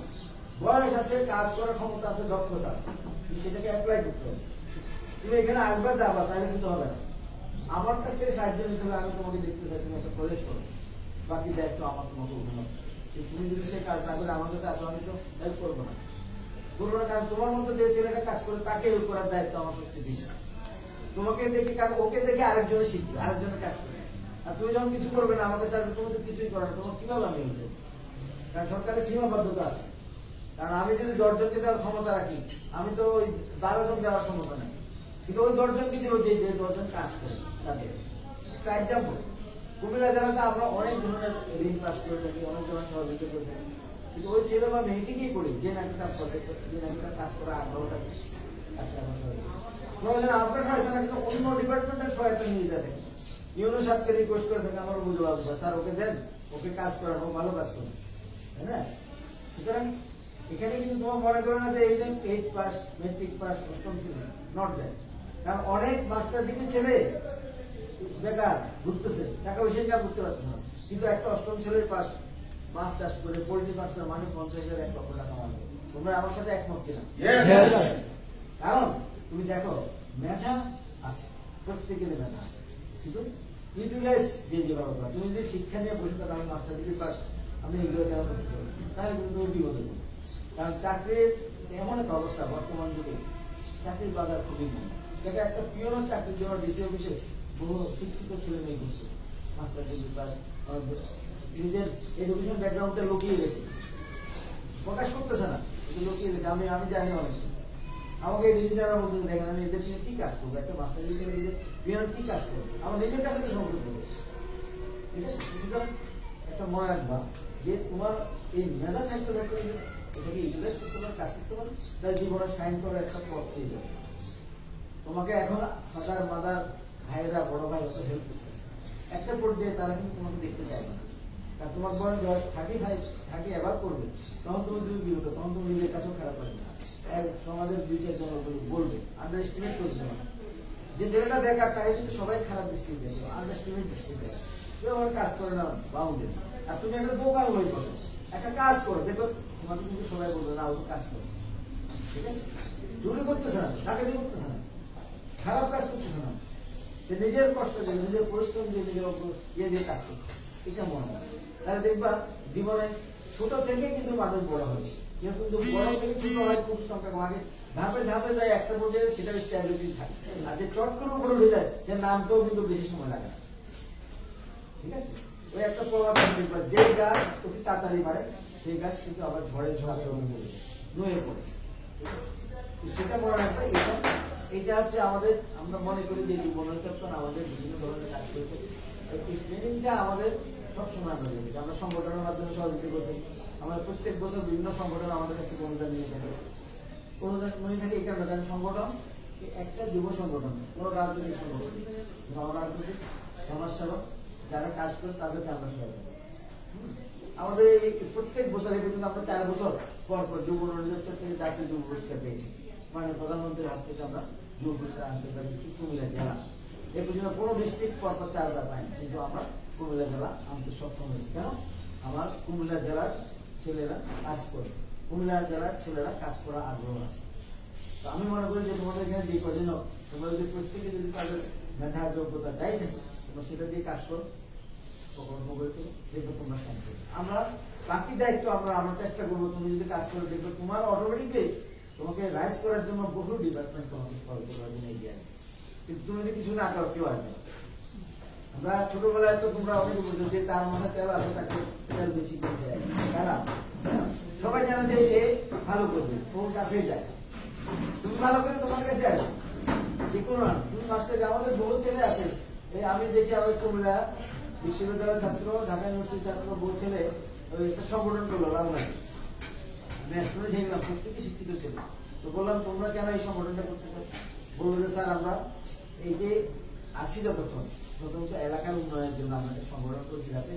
F: বয়স আছে, কাজ করার ক্ষমতা আছে, দক্ষতা আছে, তুমি সেটাকে অ্যাপ্লাই করতে হবে। তুমি এখানে আসবে যাবা, তাহলে কিন্তু হবে না। আমার কাছ থেকে সাহায্য নিতে হবে, আমি তোমাকে দেখতে চাই তুমি একটা প্রজেক্ট করো, বাকি দায়িত্ব আমার তোমাকে উঠানো। তুমি যদি সেই কাজ না করে আমার কাছে আসো, আমি তো হেল্প করবো না, করবো না। কারণ তোমার মতো যে ছেলেটা কাজ করে তাকে হেল্প করার দায়িত্ব আমার হচ্ছে বেশি। তোমাকে দেখে, কারণ ওকে দেখে আরেকজনে শিখবে, আরেকজনের কাজ করবে। আর তুমি যখন কিছু করবে না, আমাকে চাইলে তুমি তো কিছুই করো না, তোমার কিভাবে আমি হেল্প করবো? কারণ সরকারের সীমাবদ্ধতা আছে। কারণ আমি যদি 10 জনকে দেওয়ার ক্ষমতা রাখি, আমি তো ওই 12 জন দেওয়ার ক্ষমতা নাই, কিন্তু ওই 10 জনকে দেবো যে 10 জন কাজ করে তাদের। একটা এক্সাম্পল, কুমিল্লা জেলাতে আমরা অনেক ধরনের ঋণ পাস করে থাকি, অনেক ধরনের সহযোগিতা করে থাকি, কিন্তু ওই ছেলে বা মেয়েকে কি করি, যে নাকি তার প্রজেক্ট আছে, যে নাকি তার কাজ করা আগ্রহটা প্রয়োজন আপনার সহায়তা না, কিন্তু অন্য ডিপার্টমেন্টের সহায়তা নিয়ে থাকে। ইউনো সাহেবকে রিকোয়েস্ট করে থাকে আমার বুঝে লাগবে স্যার ওকে দেন, ওকে কাজ করানো, ভালো কাজ করুন, তাই না? সুতরাং এখানে কিন্তু তোমার মনে করো না যে এই 8 পাস, মেট্রিক পাস, অষ্টম শ্রেণী, নট দ্যাট। কারণ অনেক মাস্টার ডিগ্রি ছেলে বেকার ঘুরতেছে, টাকা পয়সা ইনকাম করতে পারছে না, কিন্তু একটা অষ্টম শ্রেণীর পাস মাছ চাষ করে পোল্ট্রি পাস করে মানে 50,000 1 লক্ষ টাকা মারবে। তোমরা আমার সাথে একমত কিনা? কারণ তুমি দেখো মেধা আছে, প্রত্যেকের মেধা আছে, কিন্তু ইউটিলাইজ যে যেভাবে করা। তুমি যদি শিক্ষা নিয়ে বসে থাকো আমি মাস্টার ডিগ্রি পাস, আমি এগুলো কেন করতে পারবো, তাহলে কিন্তু তুমি বিপদে পড়বে। কারণ চাকরির এমন একটা অবস্থা বর্তমান যুগে, চাকরির বাজার খুবই কম। সেটা একটা পিওর চাকরির জন্য ডিসি অফিসে বহু শিক্ষিত ছেলে মেয়ে করতেছে, মাস্টার ডিগ্রি পাস, নিজের এডুকেশন ব্যাকগ্রাউন্ডটা লুকিয়ে রেখে প্রকাশ করতেছে না, কিন্তু লুকিয়ে রেখে। আমি জানি অনেক আমাকে রেজিস্ট্রার মধ্যে দেখেন, আমি এদের নিয়ে কি কাজ করবো, একটা মাস্টার ডিগ্রি পিওর কি কাজ করবো, আমার নিজের কাছে তো সম্পর্ক করবো, ঠিক আছে? সুতরাং একটা মনে রাখবা যে তোমার এই মেধা থাকতে থাকতে এটাকে ইউটিলাইজ করতে পারো, কাজ করতে পারো, তার জীবনে সাইন করার একটা পথ পেয়ে যাবে। তোমাকে এখন ফাদার মাদার ভাইয়েরা বড় ভাই অত হেল্প করতেছে, একটা পর্যায়ে তারা কিন্তু তোমাকে দেখতে চাইবে না। কারণ তোমার বয়স 30 এবার করবে, তখন তুমি বিরত, তখন তুমি নিজের কাছেও খারাপ লাগবে না, সমাজের 2-4 জন বলবে, আন্ডার এস্টিমেট করবে না। যে ছেলেটা বেকার তাকে কিন্তু সবাই খারাপ দৃষ্টি দেখবে, আন্ডার এস্টিমেট দৃষ্টি দেয়, আমার কাজ করে না বাউন্ডে। আর তুমি একটা দোকান হয়ে বসো, একটা কাজ করো, দেখো তোমাকে কিন্তু সবাই বলবে না ও তো কাজ করো, ঠিক আছে? চুরি করতেছে না, ডাকাতি করতেছে না, খারাপ কাজ করতেছে না, সে নিজের কষ্ট দিয়ে, নিজের পরিশ্রম দিয়ে, নিজের ইয়ে দিয়ে কাজ করছে, এটা মনে হয়। তাহলে দেখবা জীবনে ছোট থেকে কিন্তু মানুষ বড় হয়, কিন্তু বড় থেকে ছোট হয় খুব সংখ্যা কম। আগে ধাপে ধাপে যায়, একটা পর্যায়ে সেটা স্ট্যাবিলিটি থাকে, আর যে চট করে উপরে উঠে যায় সে নামতেও কিন্তু বেশি সময় লাগে না, ঠিক আছে? ওই একটা প্রভাব দেখবা, যে গাছ অতি তাড়াতাড়ি বাড়ে সেই গাছ কিন্তু আবার ঝড়ে ঝড়ে নুয়ে পড়ে, সেটা মনে রাখবে। এটা হচ্ছে আমাদের, আমরা মনে করি যে জীবনচর্তন আমাদের বিভিন্ন ধরনের কাজ করে থাকি, এই ট্রেনিংটা আমাদের সবসময় আমরা দেখি, আমরা সংগঠনের মাধ্যমে সহযোগিতা করতে, আমরা প্রত্যেক বছর বিভিন্ন সংগঠন আমাদের কাছে অনুদান নিয়ে থাকে, অনুদান নিয়ে থাকে। এই কারণে সংগঠন একটা যুব সংগঠন, কোনো রাজনৈতিক সংগঠন, রাজনৈতিক সমাজসেবক যারা কাজ করে তাদেরকে আমরা সহায়তা করি। আমাদের প্রত্যেক বছর এই পর্যন্ত আমরা 4 বছর পর পর যুব উন্নয়ন থেকে 4টি যুব পুরস্কার পেয়েছি, মানে প্রধানমন্ত্রীর হাত থেকে আমরা যুব পুরস্কার আনতে পারছি। কুমিল্লা জেলা এ পর্যন্ত কোনো ডিস্ট্রিক্ট পর পর 4বার পাইনি, কিন্তু আমরা কুমিল্লা জেলা আনতে সক্ষম হয়েছি। কেন? আমার কুমিল্লা জেলার ছেলেরা কাজ করে, কুমিল্লা জেলার ছেলেরা কাজ করার আগ্রহ আছে। তো আমি মনে করি যে তোমাদের এখানে যে কদিন তোমরা যদি প্রত্যেকে যদি তাদের মেধা যোগ্যতা চাই থাকে, তোমরা সেটা দিয়ে কাজ করো, প্রকল্প করে দেখবো তোমরা শান্তি। আমরা বাকি দায়িত্ব আমরা চেষ্টা করবো, তুমি যদি কাজ করে দেখবে তোমার অটোমেটিকলি তোমাকে রাইজ করার জন্য বহু ডিপার্টমেন্ট তোমাকে এগিয়ে আসবে, কিন্তু তুমি যদি কিছু না করো কেউ আসবে। আমরা ছোটবেলায় তো তোমরা অনেকে বলছো যে তার মনে তেল আছে, তাকে তেল বেশি করতে যায়, তারা সবাই জানে যে এ ভালো করবে, তোমার কাছে যায়, তুমি ভালো করে তোমার কাছে আসবে। যে কোনো তুমি মাস্টার, আমাদের বহু ছেলে আছে, আমি দেখি আমাদের কুমিল্লা বিশ্ববিদ্যালয়ের ছাত্র, ঢাকা ইউনিভার্সিটির ছাত্র বহু ছেলে ওই একটা সংগঠন করলো বাংলায়, ন্যাশনাল দেখলাম প্রত্যেকে শিক্ষিত ছিল। তো বললাম তোমরা কেন এই সংগঠনটা করতে চাও? বললো যে স্যার আমরা এই যে আসি যতক্ষণ প্রথমত এলাকার উন্নয়নের জন্য আমরা সংগঠন করছি, যাতে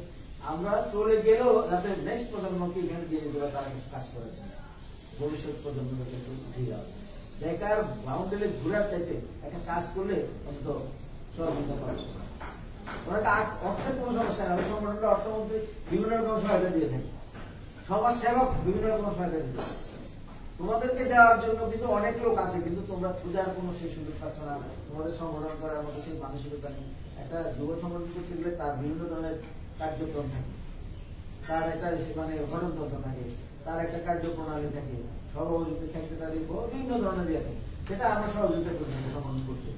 F: আমরা চলে গেলেও যাতে নেক্সট প্রজন্মকে এখানে দিয়ে দেওয়া, তারা কিছু কাজ করে ভবিষ্যৎ প্রজন্মকে উঠিয়ে দেওয়া। বেকার বাউন্ডারি ঘুরার চাইতে একটা কাজ করলে অন্তত সহযোগিতা করা যায়। ওনাকে অর্থের কোনো সমস্যা নেই, সংগঠনটা অর্থমন্ত্রী বিভিন্ন রকম সহায়তা দিয়ে থাকে, সমাজ সেবক বিভিন্ন রকম সহায়তা দিয়ে থাকে। তোমাদেরকে দেওয়ার জন্য কিন্তু অনেক লোক আছে, কিন্তু তোমরা পূজার কোনো সেই সুযোগ পাচ্ছ না, তোমাদের সংগঠন করার মতো সেই মানসিকতা নেই। একটা যুব সংগঠন করতে গেলে তার বিভিন্ন ধরনের কার্যক্রম থাকে, তার একটা মানে গঠনতন্ত্র থাকে, তার একটা কার্যপ্রণালী থাকে, সভাপতি সেক্রেটারি বিভিন্ন ধরনের ইয়ে থাকে। সেটা আমরা সহযোগিতা করছি সংগঠন করতে,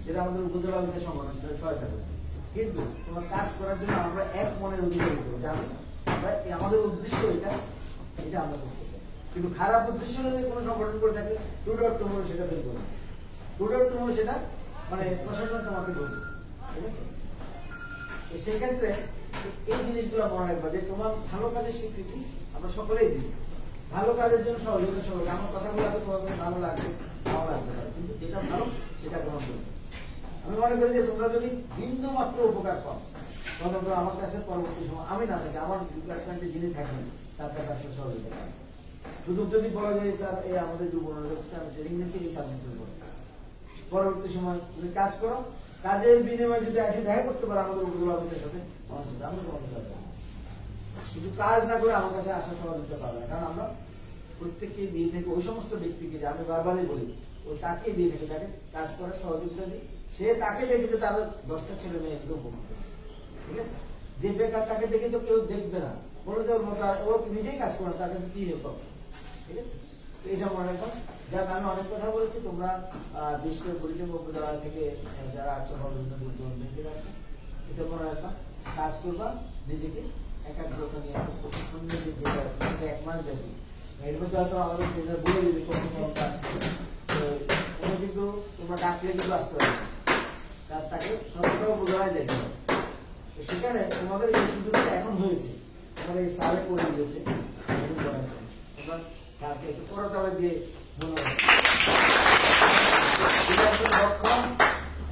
F: যেটা আমাদের উপজেলা অফিসের সংগঠন সহায়তা করছি। কিন্তু তোমার কাজ করার জন্য আমরা এক মনের অধিকারী করবো, জানো আমাদের উদ্দেশ্য এটা আমরা করতে চাই। কিন্তু খারাপ উদ্দেশ্য যদি কোনো সংগঠন করে থাকে, টুডর সেটা ফেল করবে, টুডর সেটা মানে প্রশাসন তোমাকে ধরবে, ঠিক আছে? সেই ক্ষেত্রে এই জিনিসগুলো মনে রাখবা যে তোমার ভালো কাজের স্বীকৃতি আমরা সকলেই দিই, ভালো কাজের জন্য সহযোগিতা। আমার কথাগুলো তোমার ভালো লাগবে, ভালো লাগতে পারে, কিন্তু যেটা ভালো সেটা গ্রহণ করবে। আমি মনে করি যে তোমরা যদি বিন্দু মাত্র উপকার পাও, তখন আমার কাছে পরবর্তী সময় আমি না থাকি, আমার ডিপার্টমেন্টে যিনি থাকবেন তার কাছে সহযোগিতা পাবেন। শুধু যদি বলা যায় স্যার এই আমাদের যুব আমি ট্রেনিং নিচ্ছি এই সাবজেক্ট পরবর্তী সময় তুমি কাজ করো, কাজের বিনিময়ে যদি এসে দেখা করতে পারো আমাদের উপজেলা অফিসের সাথে, আমার সাথে আমরা তোমাদের সাথে শুধু কাজ না করে আমার কাছে আসা সহযোগিতা পাবে না। কারণ আমরা প্রত্যেককে দিয়ে থেকে ওই সমস্ত ব্যক্তিকে, যে আমি বারবারই বলি, ওই তাকে দিয়ে থেকে তাকে কাজ করার সহযোগিতা দিই, সে তাকে দেখে যে তার 10টা ছেলে মেয়ে একদম উপকৃত, ঠিক আছে। যে বেকার তাকে দেখে তো কেউ দেখবে না, বলে যে ও নিজেই কাজ করে, তার কাছে কি হেল্প হবে, ঠিক আছে। তো এটা মনে রাখবেন। যাক, আমি অনেক কথা বলেছি, তোমরা বিশেষ করে পরিচয় উপজেলা থেকে যারা আছো এটা মনে রাখবা, কাজ করবা, নিজেকে একাগ্রতা নিয়ে প্রশিক্ষণ নিয়ে যে 1 মাস ব্যাপী এর মধ্যে হয়তো আমাদের ট্রেনার বলে দিবে কোন কাজ কিন্তু তোমরা ডাকলে কিন্তু আসতে পারবে, তাকে সবটাও বোঝানো যেতে হবে। তো সেখানে তোমাদের এই সুযোগটা এখন হয়েছে, তোমাদের এই সারে করে দিয়েছে, তোমরা স্যারকে একটু করতালে দিয়ে ধন্যবাদ।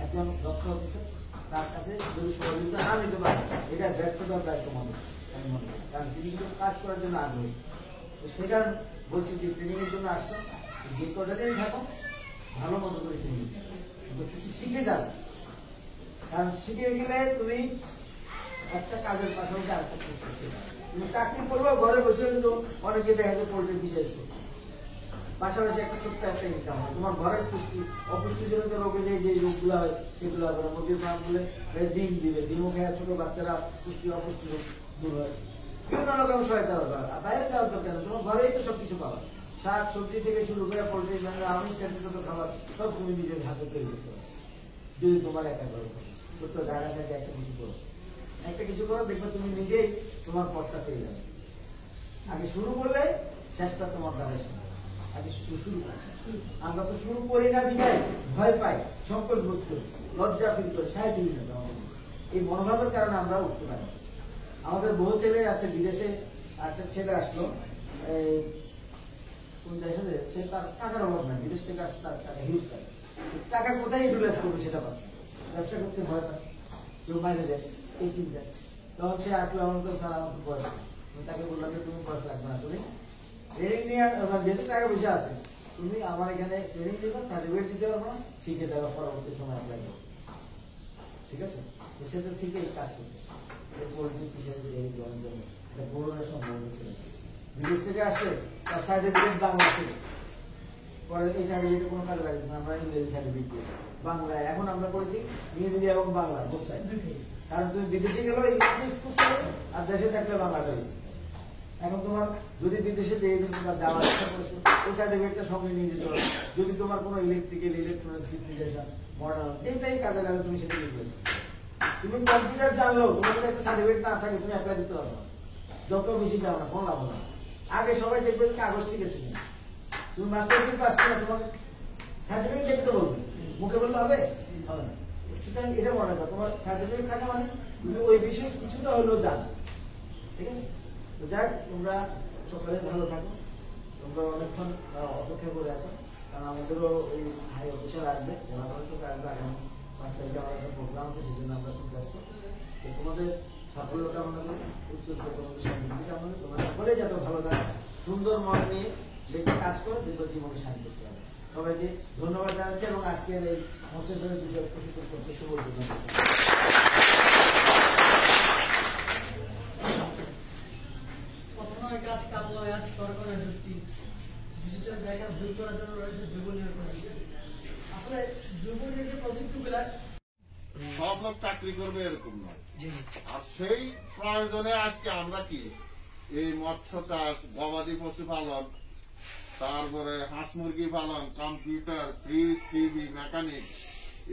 F: একজন দক্ষ অফিসার, তার কাছে যদি সহযোগিতা না নিতে পারে এটা ব্যর্থতার দায়িত্ব মানুষ, আমি মনে করি। কারণ তিনি কিন্তু কাজ করার জন্য আগ্রহী। তো সেই কারণ বলছি যে ট্রেনিং এর জন্য আসছো, যে কটা দিন থাকো ভালো মতো করে ট্রেনিং কিছু শিখে যাবে। কারণ শিখে গেলে তুমি একটা কাজের পাশাপাশি আরেকটা কাজ করতে পারবে। তুমি চাকরি করবো ঘরে বসে, কিন্তু অনেকে দেখা যায় পোল্ট্রি বিশেষ পাশাপাশি একটা ছোট্ট একটা ইনকাম হয়। তোমার ঘরের পুষ্টি অপুষ্টিজনিত রোগে যে রোগগুলো হয় সেগুলো হবে না। মুরগির ফার্ম গুলো ডিম দিবে, ডিমও খেয়ে ছোট বাচ্চারা পুষ্টি অপুষ্টি রোগ দূর হয়, বিভিন্ন রকম সহায়তা হবে। আর বাইরে যাওয়ার দরকার নেই, তোমার ঘরেই তো সবকিছু পাবা, শাক সবজি থেকে শুরু করে পোল্ট্রি আমিষ জাতীয় খাবার সব তুমি নিজের হাতে তৈরি করতে পারো, যদি তোমার একা করো। ছোট্ট জায়গা থেকে একটা কিছু করো, দেখবে তুমি নিজেই তোমার পথটা পেয়ে যাবে। আগে শুরু করলে শেষটা তোমার দ্বারা আগে শুরু করি। আমরা তো শুরু করি না বিদায় ভয় পাই, সংকোচ বোধ করি, লজ্জা ফিল করি, সাহেব এই মনোভাবের কারণে আমরা উঠতে পারি। আমাদের বহু ছেলে আছে বিদেশে, একটা ছেলে আসলো কোন দেশে, সে তার টাকার অভাব নাই, বিদেশ থেকে আসছে, তার টাকা হিউজ টাকা কোথায় ইউটিলাইজ করবে সেটা পাচ্ছে, ব্যবসা করতে ভয় পায়, কেউ বাইরে দেয় এই চিন্তা। তখন সে আসলো আমার তো স্যার আমার বয়স, তাকে বললাম যে তুমি বয়স লাগবে না, তুমি ট্রেনিং নিয়ে যেহেতু টাকা পয়সা আছে, তুমি আমার এখানে ট্রেনিং দিবে, সার্টিফিকেট দিতে পারবো না, শিখে যাবে, পরবর্তী সময় অ্যাপ্লাই করবে, ঠিক আছে। সে তো ঠিকই কাজ করতেছে, সম্ভাবনা ছিল। বিদেশ থেকে আসছে, তার সার্টিফিকেট বাংলা ছিল, পরে এই সার্টিফিকেট কোনো কাজে লাগছে না, আমরা ইংরেজি সার্টিফিকেট বাংলায় এখন আমরা করেছি ইংরেজি এবং বাংলা খুব চাই। কারণ তুমি বিদেশে গেলেও ইংলিশ খুব চাই, আর দেশে থাকলে বাংলাটা হয়েছে। এখন তোমার যদি বিদেশে যে তোমার যাওয়ার ইচ্ছা করছো, এই সার্টিফিকেটটা সঙ্গে নিয়ে যেতে হবে। যদি তোমার কোনো ইলেকট্রিক্যাল, ইলেকট্রনিক্স, সিভিলাইজেশন, মডার্ন যেটাই কাজে লাগে তুমি সেটা লিখবে। তুমি কম্পিউটার জানলেও তোমার যদি একটা সার্টিফিকেট না থাকে তুমি অ্যাপ্লাই দিতে পারবে না, যত বেশি যাও না, কোনো লাভ না। আগে সবাই দেখবে কাগজ শিখেছি, তুমি মাস্টার ডিগ্রি পাস করে তোমার সার্টিফিকেট দেখতে বলবে, মুখে বললে হবে হবে না। সুতরাং এটা মনে রাখো, তোমার সার্টিফিকেট থাকে মানে তুমি ওই বিষয়ে কিছুটা হলেও জানো, ঠিক আছে। তো যাক, তোমরা সকালে ভালো থাকো, তোমরা অনেকক্ষণ অপেক্ষা করে আছো, কারণ আমাদেরও ওই হাই অফিসার আসবে, জেলা পরিষদ আসবে, আগামী 5 তারিখে আমার একটা প্রোগ্রাম আছে, সেই জন্য আমরা খুব ব্যস্ত। তো তোমাদের সাফল্য কামনা করি, উত্তর তোমাদের সমৃদ্ধি কামনা করি, তোমরা সকলে যাতে ভালো থাকে, সুন্দর মন নিয়ে দেখে কাজ করে দেখবে জীবনে শান্তি করতে হবে। সবাইকে ধন্যবাদ জানাচ্ছি এবং আজকের এই মঞ্চের বিষয় প্রশিক্ষণ করতে শুভ
B: কাজ কাম নয়, আজ সরকারের দৃষ্টি ডিজিটাল জায়গা দূর করার জন্য রয়েছে যুবলীগের প্রজেক্ট। আসলে যুবলীগের প্রজেক্টগুলা
G: সব লোক চাকরি করবে এরকম নয়, আর সেই প্রয়োজনে আজকে আমরা কি এই মৎস্য চাষ, গবাদি পশু পালন, তারপরে হাঁস মুরগি পালন, computer, fridge, TV, mechanic,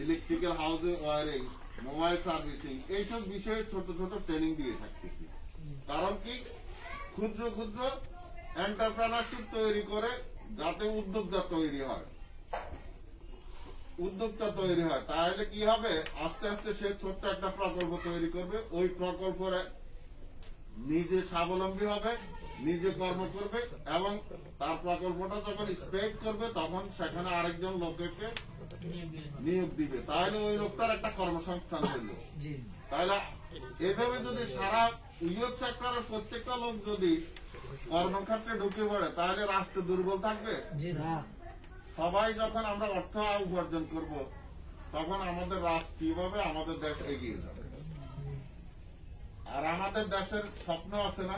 G: electrical house wiring, mobile servicing, এইসব বিষয়ে ছোট ছোট ট্রেনিং দিয়ে থাকতেছি। কারণ কি, ক্ষুদ্র ক্ষুদ্র এন্টারপ্রেনারশিপ তৈরি করে যাতে উদ্যোক্তা তৈরি হয়, তাহলে কি হবে, আস্তে আস্তে সে ছোট্ট একটা প্রকল্প তৈরি করবে, ওই প্রকল্পে নিজে স্বাবলম্বী হবে, নিজে কর্ম করবে এবং তার প্রকল্পটা যখন স্প্রেড করবে তখন সেখানে আরেকজন লোককে নিয়োগ দিবে, তাহলে ওই লোকটার একটা কর্মসংস্থান হইল। তাহলে এভাবে যদি সারা ইয়ুথ সেক্টরের প্রত্যেকটা লোক যদি কর্মক্ষেত্রে ঢুকে পড়ে তাহলে রাষ্ট্র দুর্বল থাকবে? সবাই যখন আমরা অর্থ উপার্জন করব তখন আমাদের রাষ্ট্রীয়ভাবে আমাদের দেশ এগিয়ে যাবে। আর আমাদের দেশের স্বপ্ন আছে না?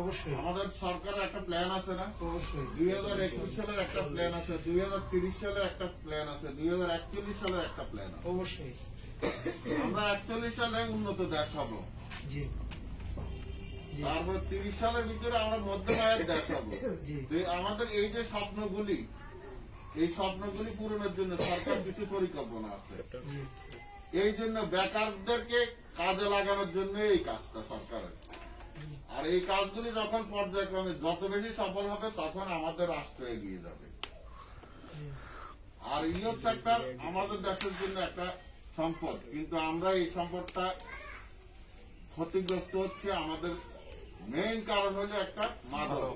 F: অবশ্যই
G: আমাদের সরকারের একটা প্ল্যান আছে না?
F: অবশ্যই
G: 2021 সালের একটা প্ল্যান আছে, 2030 সালের একটা প্ল্যান আছে, 2041 সালের একটা প্ল্যান আছে।
F: অবশ্যই
G: আমরা 41 সালে উন্নত দেশ হব,
F: জি
G: তারপর 30 সালের ভিতরে আমরা মধ্যম আয়ের দেশ হব।
F: জি
G: আমাদের এই যে স্বপ্নগুলি, এই স্বপ্নগুলি পূরণের জন্য সরকার কিছু পরিকল্পনা আছে। এই জন্য বেকারদেরকে কাজে লাগানোর জন্য এই কাজটা সরকারের। আর এই কাজগুলি যখন পর্যায়ক্রমে যত বেশি সফল হবে তখন আমাদের রাষ্ট্র এগিয়ে যাবে। আর ইয়ুথ সেক্টর আমাদের দেশের জন্য একটা সম্পদ, কিন্তু আমরা এই সম্পদটা ক্ষতিগ্রস্ত হচ্ছে। আমাদের মেইন কারণ হলো একটা মাদক,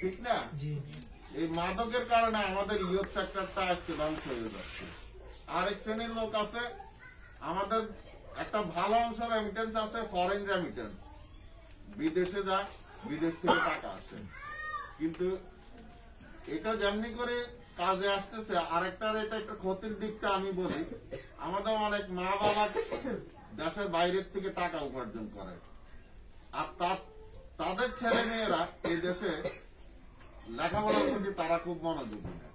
G: ঠিক না? এই মাদকের কারণে আমাদের ইয়ুথ সেক্টরটা আজকে ধ্বংস হয়ে যাচ্ছে। আরেক শ্রেণীর লোক আছে, আমাদের একটা ভালো অংশ রেমিটেন্স আছে, ফরেন রেমিটেন্স, বিদেশে যা, বিদেশ থেকে টাকা আসে। কিন্তু এটা যেমনি করে কাজে আসতেছে, আরেকটার এটা একটা ক্ষতির দিকটা আমি বলি, আমাদের অনেক মা বাবা দেশের বাইরের থেকে টাকা উপার্জন করে, আর তাদের ছেলে মেয়েরা এই দেশে লেখাপড়ার প্রতি তারা খুব মনোযোগী না।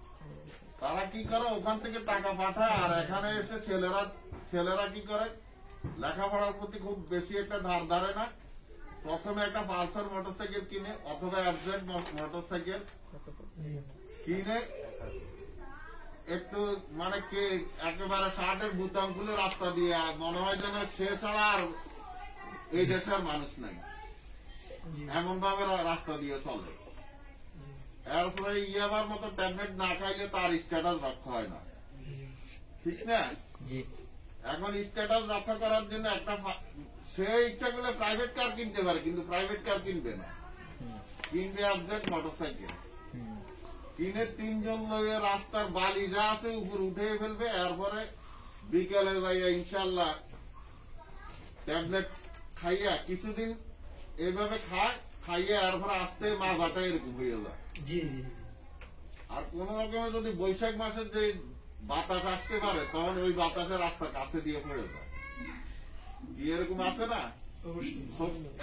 G: তারা কি করে, ওখান থেকে টাকা পাঠায় আর এখানে এসে ছেলেরা কি করে, লেখাপড়ার প্রতি খুব বেশি একটা ধার ধারে না। প্রথমে একটা পালসার মোটরসাইকেল কিনে অথবা অ্যাবজেট মোটরসাইকেল কিনে একটু মানে কে একেবারে শার্টের বুতাম খুলে রাস্তা দিয়ে মনে হয় যেন সে ছাড়া আর এই দেশের মানুষ নাই, এমন ভাবে রাস্তা দিয়ে চলে। এরপরে ইয়াবার মতো ট্যাবলেট না খাইলে তার স্ট্যাটাস রক্ষা হয় না, ঠিক না? এখন স্ট্যাটাস রক্ষা করার জন্য একটা সে ইচ্ছা করলে প্রাইভেট কার কিনতে পারে, কিন্তু প্রাইভেট কার কিনবে না, কিনবে অবজেক্ট মোটরসাইকেল কিনে 3 জন লয়ে রাস্তার বালি যা আছে উপর উঠে ফেলবে। এরপরে বিকেলে যাইয়া ইনশাল্লাহ ট্যাবলেট খাইয়া কিছুদিন এইভাবে খাইয়া এরপরে আসতে মাথাটা এরকম হয়ে যায়। আর কোন রকমে যদি বৈশাখ মাসের যে বাতাস আসতে পারে তখন ওই বাতাসের রাস্তার কাছে দিয়ে পড়ে যায়। এরকম আছে না?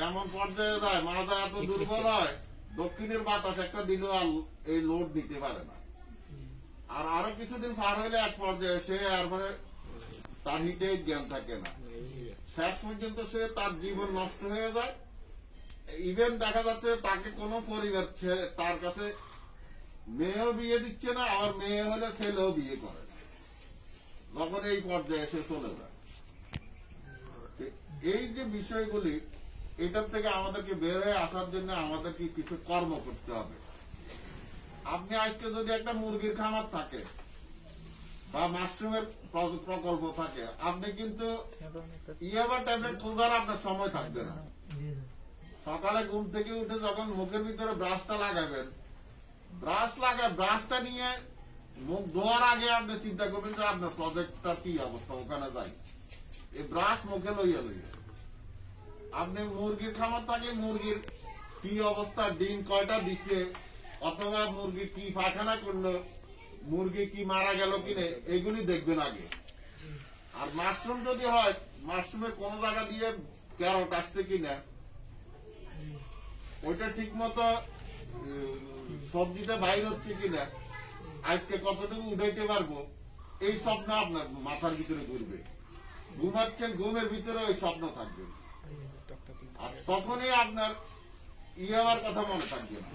G: এমন পর্যায়ে যায় মাথা এত দুর্বল হয়, দক্ষিণের বাতাস একটা দিল আর এই লোড নিতে পারে না। আর আরো কিছুদিন পার হইলে এক পর্যায়ে সে এরপরে তার হিতে জ্ঞান থাকে না, শেষ পর্যন্ত সে তার জীবন নষ্ট হয়ে যায়। ইভেন দেখা যাচ্ছে তাকে কোনো পরিবার ছেড়ে তার কাছে মেয়েও বিয়ে দিচ্ছে না, আবার মেয়ে হলে ছেলেও বিয়ে করে না, যখন এই পর্যায়ে সে চলে যায়। এই যে বিষয়গুলি, এটার থেকে আমাদেরকে বের হয়ে আসার জন্য আমাদেরকে কিছু কর্ম করতে হবে। আপনি আজকে যদি একটা মুরগির খামার থাকে বা মাশরুমের প্রকল্প থাকে, আপনি কিন্তু ইয়াবা ট্যাবলেট খোঁজার আপনার সময় থাকবে না। সকালে ঘুম থেকে উঠে যখন মুখের ভিতরে ব্রাশটা লাগাবেন, ব্রাশটা নিয়ে মুখ ধোয়ার আগে আপনি চিন্তা করবেন যে আপনার প্রজেক্টটা কি অবস্থা, ওখানে যাই এই ব্রাশ মুখে লইয়া আপনি মুরগির খামার থাকে, মুরগির কি অবস্থা, ডিম কয়টা দিচ্ছে, অথবা মুরগি কি পায়খানা করলো, মুরগি কি মারা গেল কিনে, এগুলি দেখবেন আগে। আর মাশরুম যদি হয়, মাশরুমে কোন জায়গা দিয়ে ক্যারট আসছে কিনা, ওইটা ঠিক মতো সবজিটা বাইর হচ্ছে কিনা, আজকে কতটুকু উঠাইতে পারবো, এই স্বপ্ন আপনার মাথার ভিতরে ঘুরবে। ঘুমাচ্ছেন, ঘুমের ভিতরে ওই স্বপ্ন থাকবে, আর তখনই আপনার ইয়াবার কথা মনে থাকবে না।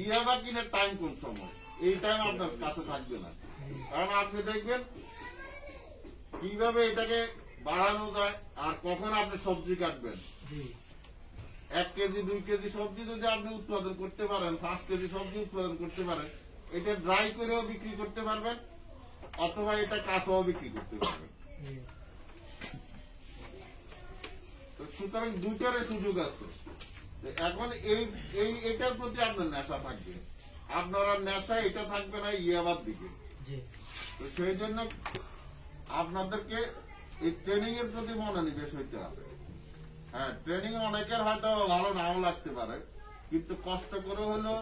G: ইয়াবা কিনে টাইম কোন সময়, এই টাইম আপনার কাছে থাকবে না। কারণ আপনি দেখবেন কিভাবে এটাকে বাড়ানো যায় আর কখন আপনি সবজি কাটবেন। 1 কেজি 2 কেজি সবজি যদি আপনি উৎপাদন করতে পারেন, 5 কেজি সবজি উৎপাদন করতে পারেন, এটা ড্রাই করেও বিক্রি করতে পারবেন অথবা এটা কাঁচাও বিক্রি করতে পারবেন। সুতরাং দুইটারই সুযোগ আছে। এখন এটার প্রতি আপনার নেশা থাকবে, আপনারা নেশা এটা থাকবে না ইয়াবার দিকে। তো সেই জন্য আপনাদেরকে এই ট্রেনিং এর প্রতি মনোনিবেশ হইতে হবে। হ্যাঁ, ট্রেনিং অনেকের হয়তো ভালো নাও লাগতে পারে, কিন্তু কষ্ট করে হলো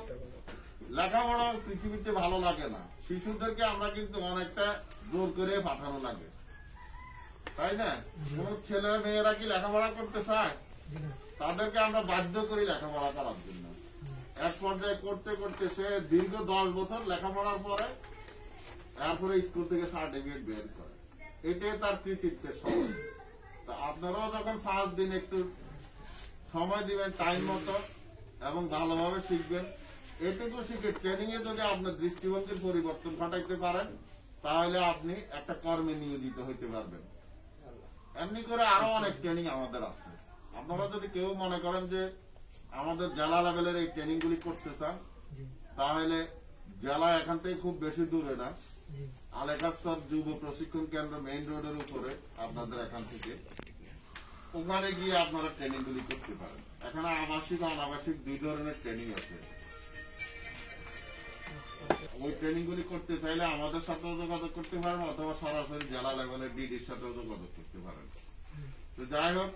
G: লেখাপড়া পৃথিবীতে ভালো লাগে না। শিশুদেরকে আমরা কিন্তু অনেকটা জোর করে পাঠানো লাগে, তাই না? কোন ছেলে মেয়েরা কি লেখাপড়া করতে চায়? তাদেরকে আমরা বাধ্য করি লেখাপড়া করার জন্য। এক পর্যায়ে করতে করতে সে দীর্ঘ 10 বছর লেখাপড়ার পরে তারপরে স্কুল থেকে সার্টিফিকেট বের করে, এটাই তার কৃতিত্বের সময়। তো আপনারাও যখন ফার্স্ট দিন একটু সময় দিবেন টাইম মতো এবং ভালোভাবে শিখবেন, এটুকু শিখে ট্রেনিং এ যদি আপনার দৃষ্টিভঙ্গির পরিবর্তন ঘটাইতে পারেন, তাহলে আপনি একটা কর্মে নিয়োজিত হইতে পারবেন। এমনি করে আরো অনেক ট্রেনিং আমাদের আছে। আপনারা যদি কেউ মনে করেন যে আমাদের জেলা লেভেলের এই ট্রেনিং গুলি করতে চান, তাহলে জেলা এখান থেকে খুব বেশি দূরে না, আলেকাস্তর যুব প্রশিক্ষণ কেন্দ্র মেইন রোডের উপরে আপনাদের এখান থেকে, ওখানে গিয়ে আপনারা ট্রেনিং গুলি করতে পারেন। এখানে আবাসিক অনাবাসিক 2 ধরনের ট্রেনিং আছে। ওই ট্রেনিং গুলি করতে চাইলে আমাদের সাথেও যোগাযোগ করতে পারেন, অথবা সরাসরি জেলা লেভেলের ডিডির সাথেও যোগাযোগ করতে পারেন। তো যাই হোক,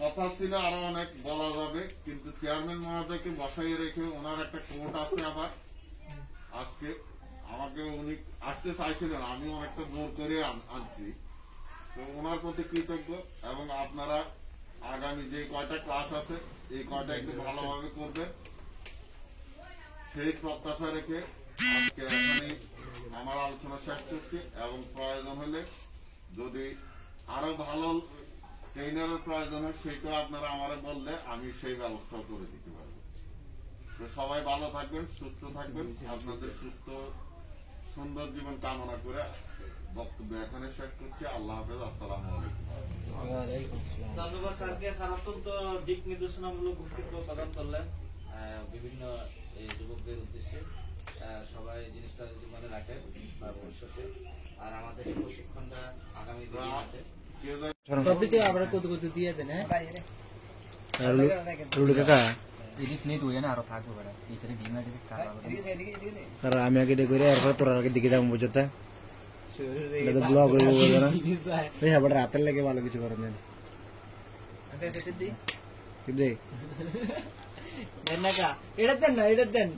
G: কথা ছিল আরো অনেক বলা যাবে, কিন্তু চেয়ারম্যান মহোদয়কে বসাইয়ে রেখে ওনার একটা কোর্ট আছে। আবার আজকে আমাকে উনি আসতে চাইছিলেন, আমি অনেকটা জোর করে আনছি। তো ওনার প্রতি কৃতজ্ঞ, এবং আপনারা আগামী যে কয়টা ক্লাস আছে এই কয়টা একটু ভালোভাবে করবেন, সেই প্রত্যাশা রেখে আজকে এখানে আমার আলোচনা শেষ করছি। এবং প্রয়োজন হলে যদি আরো ভালো ট্রেনারের প্রয়োজন হয়, সেটা আপনারা আমারে বললে আমি সেই ব্যবস্থা করে দিতে পারবো। তো সবাই ভালো থাকবেন, সুস্থ থাকবেন, আপনাদের সুস্থ সুন্দর জীবন কামনা করে বক্তব্য এখানে শেষ করছি। আল্লাহ হাফেজ, আসসালামু আলাইকুম।
H: ধন্যবাদ স্যারকে। স্যার অত্যন্ত দিক নির্দেশনামূলক বক্তব্য প্রদান করলেন বিভিন্ন যুবকদের উদ্দেশ্যে। সবাই জিনিসটা যদি মনে রাখেন ভবিষ্যতে, আর আমাদের এই প্রশিক্ষণটা আগামী দিনে আছে।
D: সবদিকে আমরা কত কত দিয়ে দেন। হ্যাঁ,
A: রুলু কাকা আমি আগে দেখে এরপর তোর আগে দিকে যাবো, বুঝতে ব্লগ হইব না। হ্যাঁ, রাতের লেগে ভালো কিছু করেন দেন
D: এটা দেন না, এটা দেন।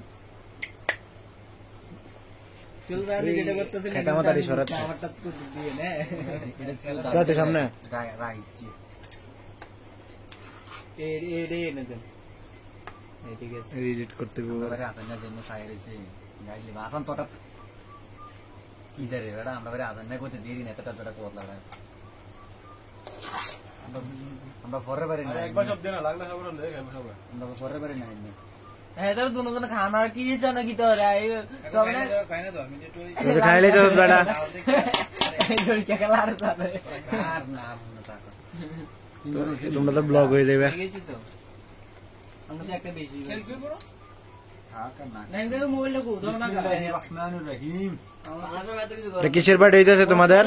A: সামনে এডিট করতে
F: আমরা পরের বাড়ি না,
B: একবার সব দেনা লাগলে সব
F: আমরা পরের বাড়ি না।
D: হ্যাঁ, তাহলে দুজন খানা কি জানো কি তোরা
A: খাইলে তো বেটা তোমরা তো ব্লগ হয়ে যাবে। কিসের বাড়ি হইতেছে তোমাদের?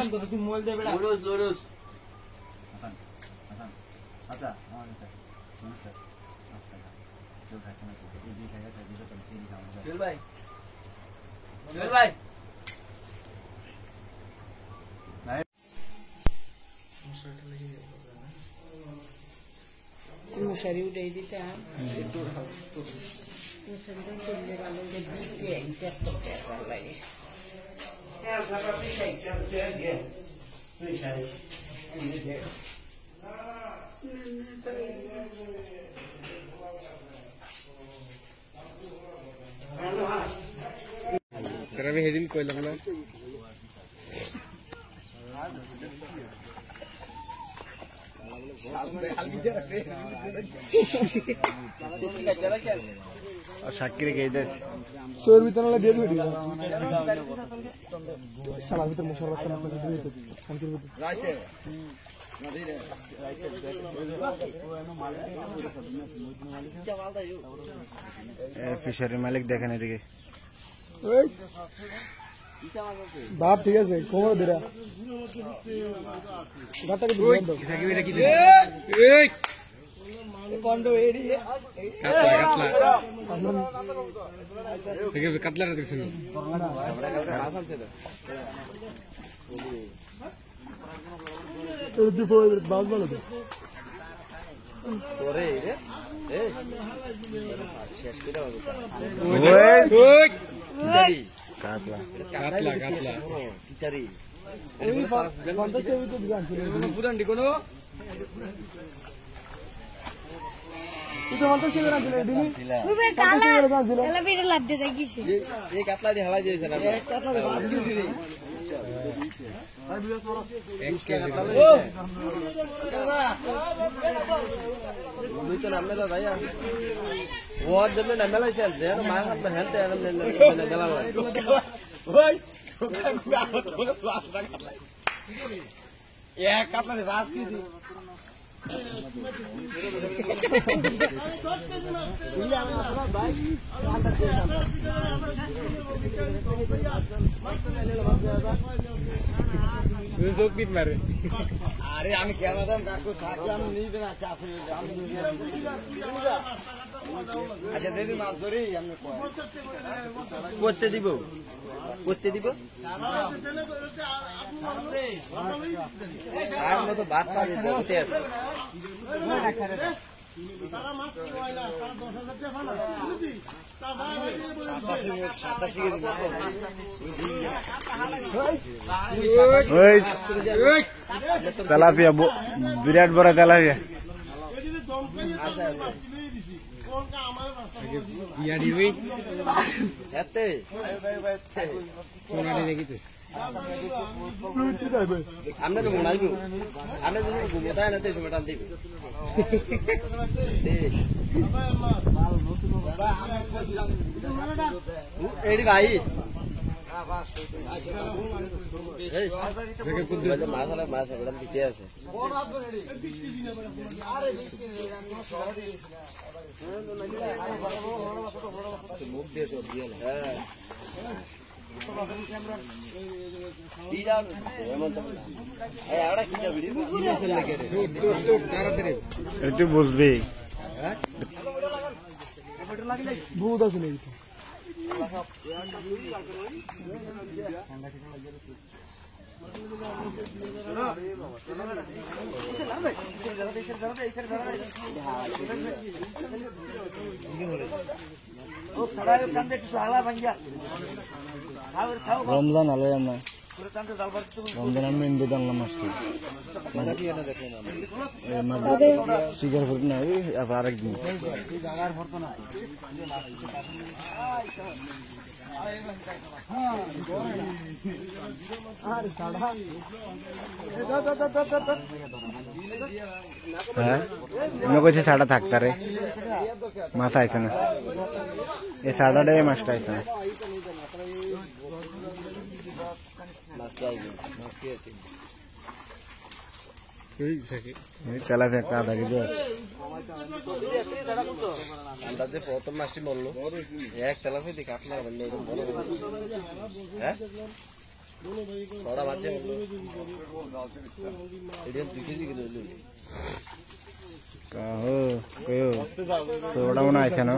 I: মশারি উঠে দিতে মশারিটা করলে ভালো লাগে।
A: আমি সেদিন কইলাম না সাক্ষী রেখে শোর ভিতরে দিয়ে দিবি সালার ভিতরে মশার ফিশারি মালিক দেখেন এদিকে বাপ ঠিক আছে কোমর দিরা গাটা কি বন্ধ
B: এটা কি এই
A: পন্ড এডি
B: কাতলা দেখে কাতলা দেখছেন
A: তো দুপুর বাজ বলো তো
E: তোরে রে এই শেষ করে হবে
B: ওই
A: কাতলা
B: কাতলা কাতলা
E: কিতারি
A: এই ফন্টাস টিভি তো গান ছিল
B: কোনো পুরান দি কোনো
A: এটা ফন্টাস টিভি গান ছিল দিনি
J: উবে কালা কালা ভিডিও লাভ দে গিয়েছে
E: এই কাতলা দি হালা দিয়েছে না
A: এক কাতলা বাজ দিছি
B: এক কে
E: ও কালা ওই তো নামে দা ভাইয়া ওর জন্য নামে লাইছেন যে মা আপনি হেলতে নামে গেলা ওই এক কাতলা দি বাস কি দি
B: চোখ পিট মারে
E: আরে আমি কেমন কাকু থাকি আমি নিবে না চাকরি আমি আচ্ছা দিদি মাছ ধরি আমি করতে দিব আর মতো ভাত পাবে বলতে আছে
A: তেলাপিয়া বিরাট বড় তেলাপিয়া
B: ইয়া দিবি
E: এতে
B: সোনালি দেখিতে
E: আমরা তো ঘুমাইবো আমরা যদি ঘুমোতাই না তো সময় টান দিবি এডি ভাই মাছ ওরকম দিতে আছে মুখ দিয়ে সব দিয়ে
A: একটু বুঝবি ভূত আছে নাকি রমজান আলো আমরা রমজান আমি ইন্দু জানলাম আজকে শিকার করতে না আরেকদিন হ্যাঁ কইছে সাড়া থাকতা রে মাছ আইছে না এই সাড়াটাই মাছটা আইছে না তেলাপিয়া একটা আধা কেজি আছে
E: আন্দাজে প্রথম মাছটি মরলো এক তেলাপি দিয়ে কাটলা হ্যাঁ ছড়া মাছ এটা 2 কেজি কিলো
A: ওটা মনে আছে না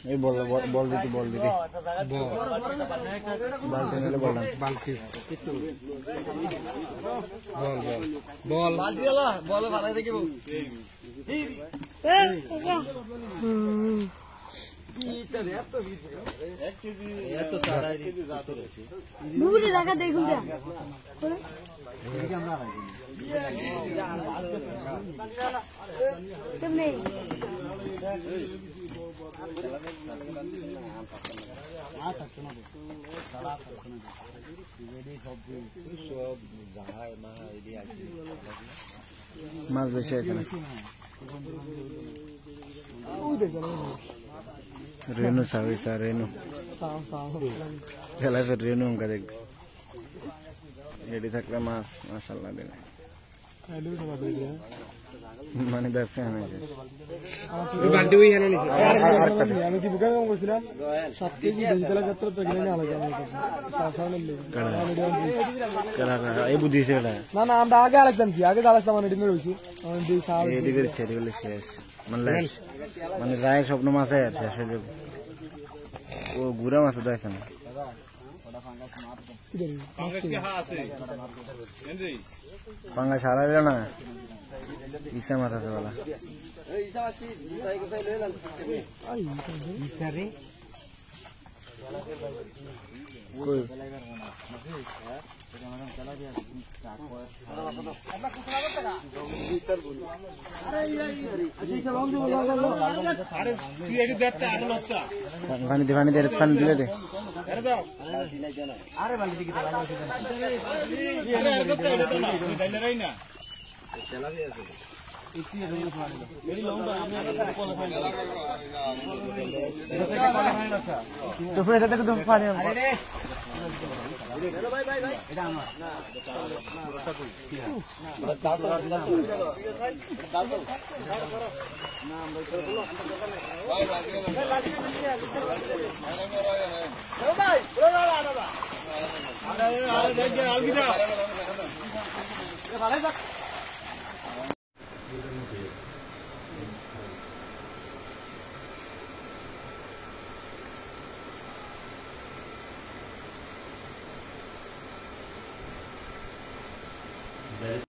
A: এই বল দিদি বালতি নিলে বললাম
E: বল ভালো দেখিব
J: বুবুরি জায়গা দেখুন কেমনে
A: মাছ বেশি আছে না रेनू सावी सा रेनू चला फिर रेनू उनका देख रेडी थकले मास माशाल्लाह देना মানে ব্যবসা নেই
B: বান্টি ওই হেনে নিছে
A: আমি কি বুকে কাম করছিলাম 7 কেজি ডিজিটাল যাত্রা তো কিনে আলো জানি কারা এই বুদ্ধি ছিল না না আমরা আগে আলাদা কি আগে আলাদা মানে ডিমে রইছি আমি দুই সাল এদিকে ছেড়ে শেষ মানে রায়ের স্বপ্ন মাছে শেষ হয়ে যাবে ও গুড়া মাছ দেখছেন পাঙ্গা ছাড়া দিল না ইসা মাছ আছে বলা পানি দিলে দে তো ফের এটা দেখো পানি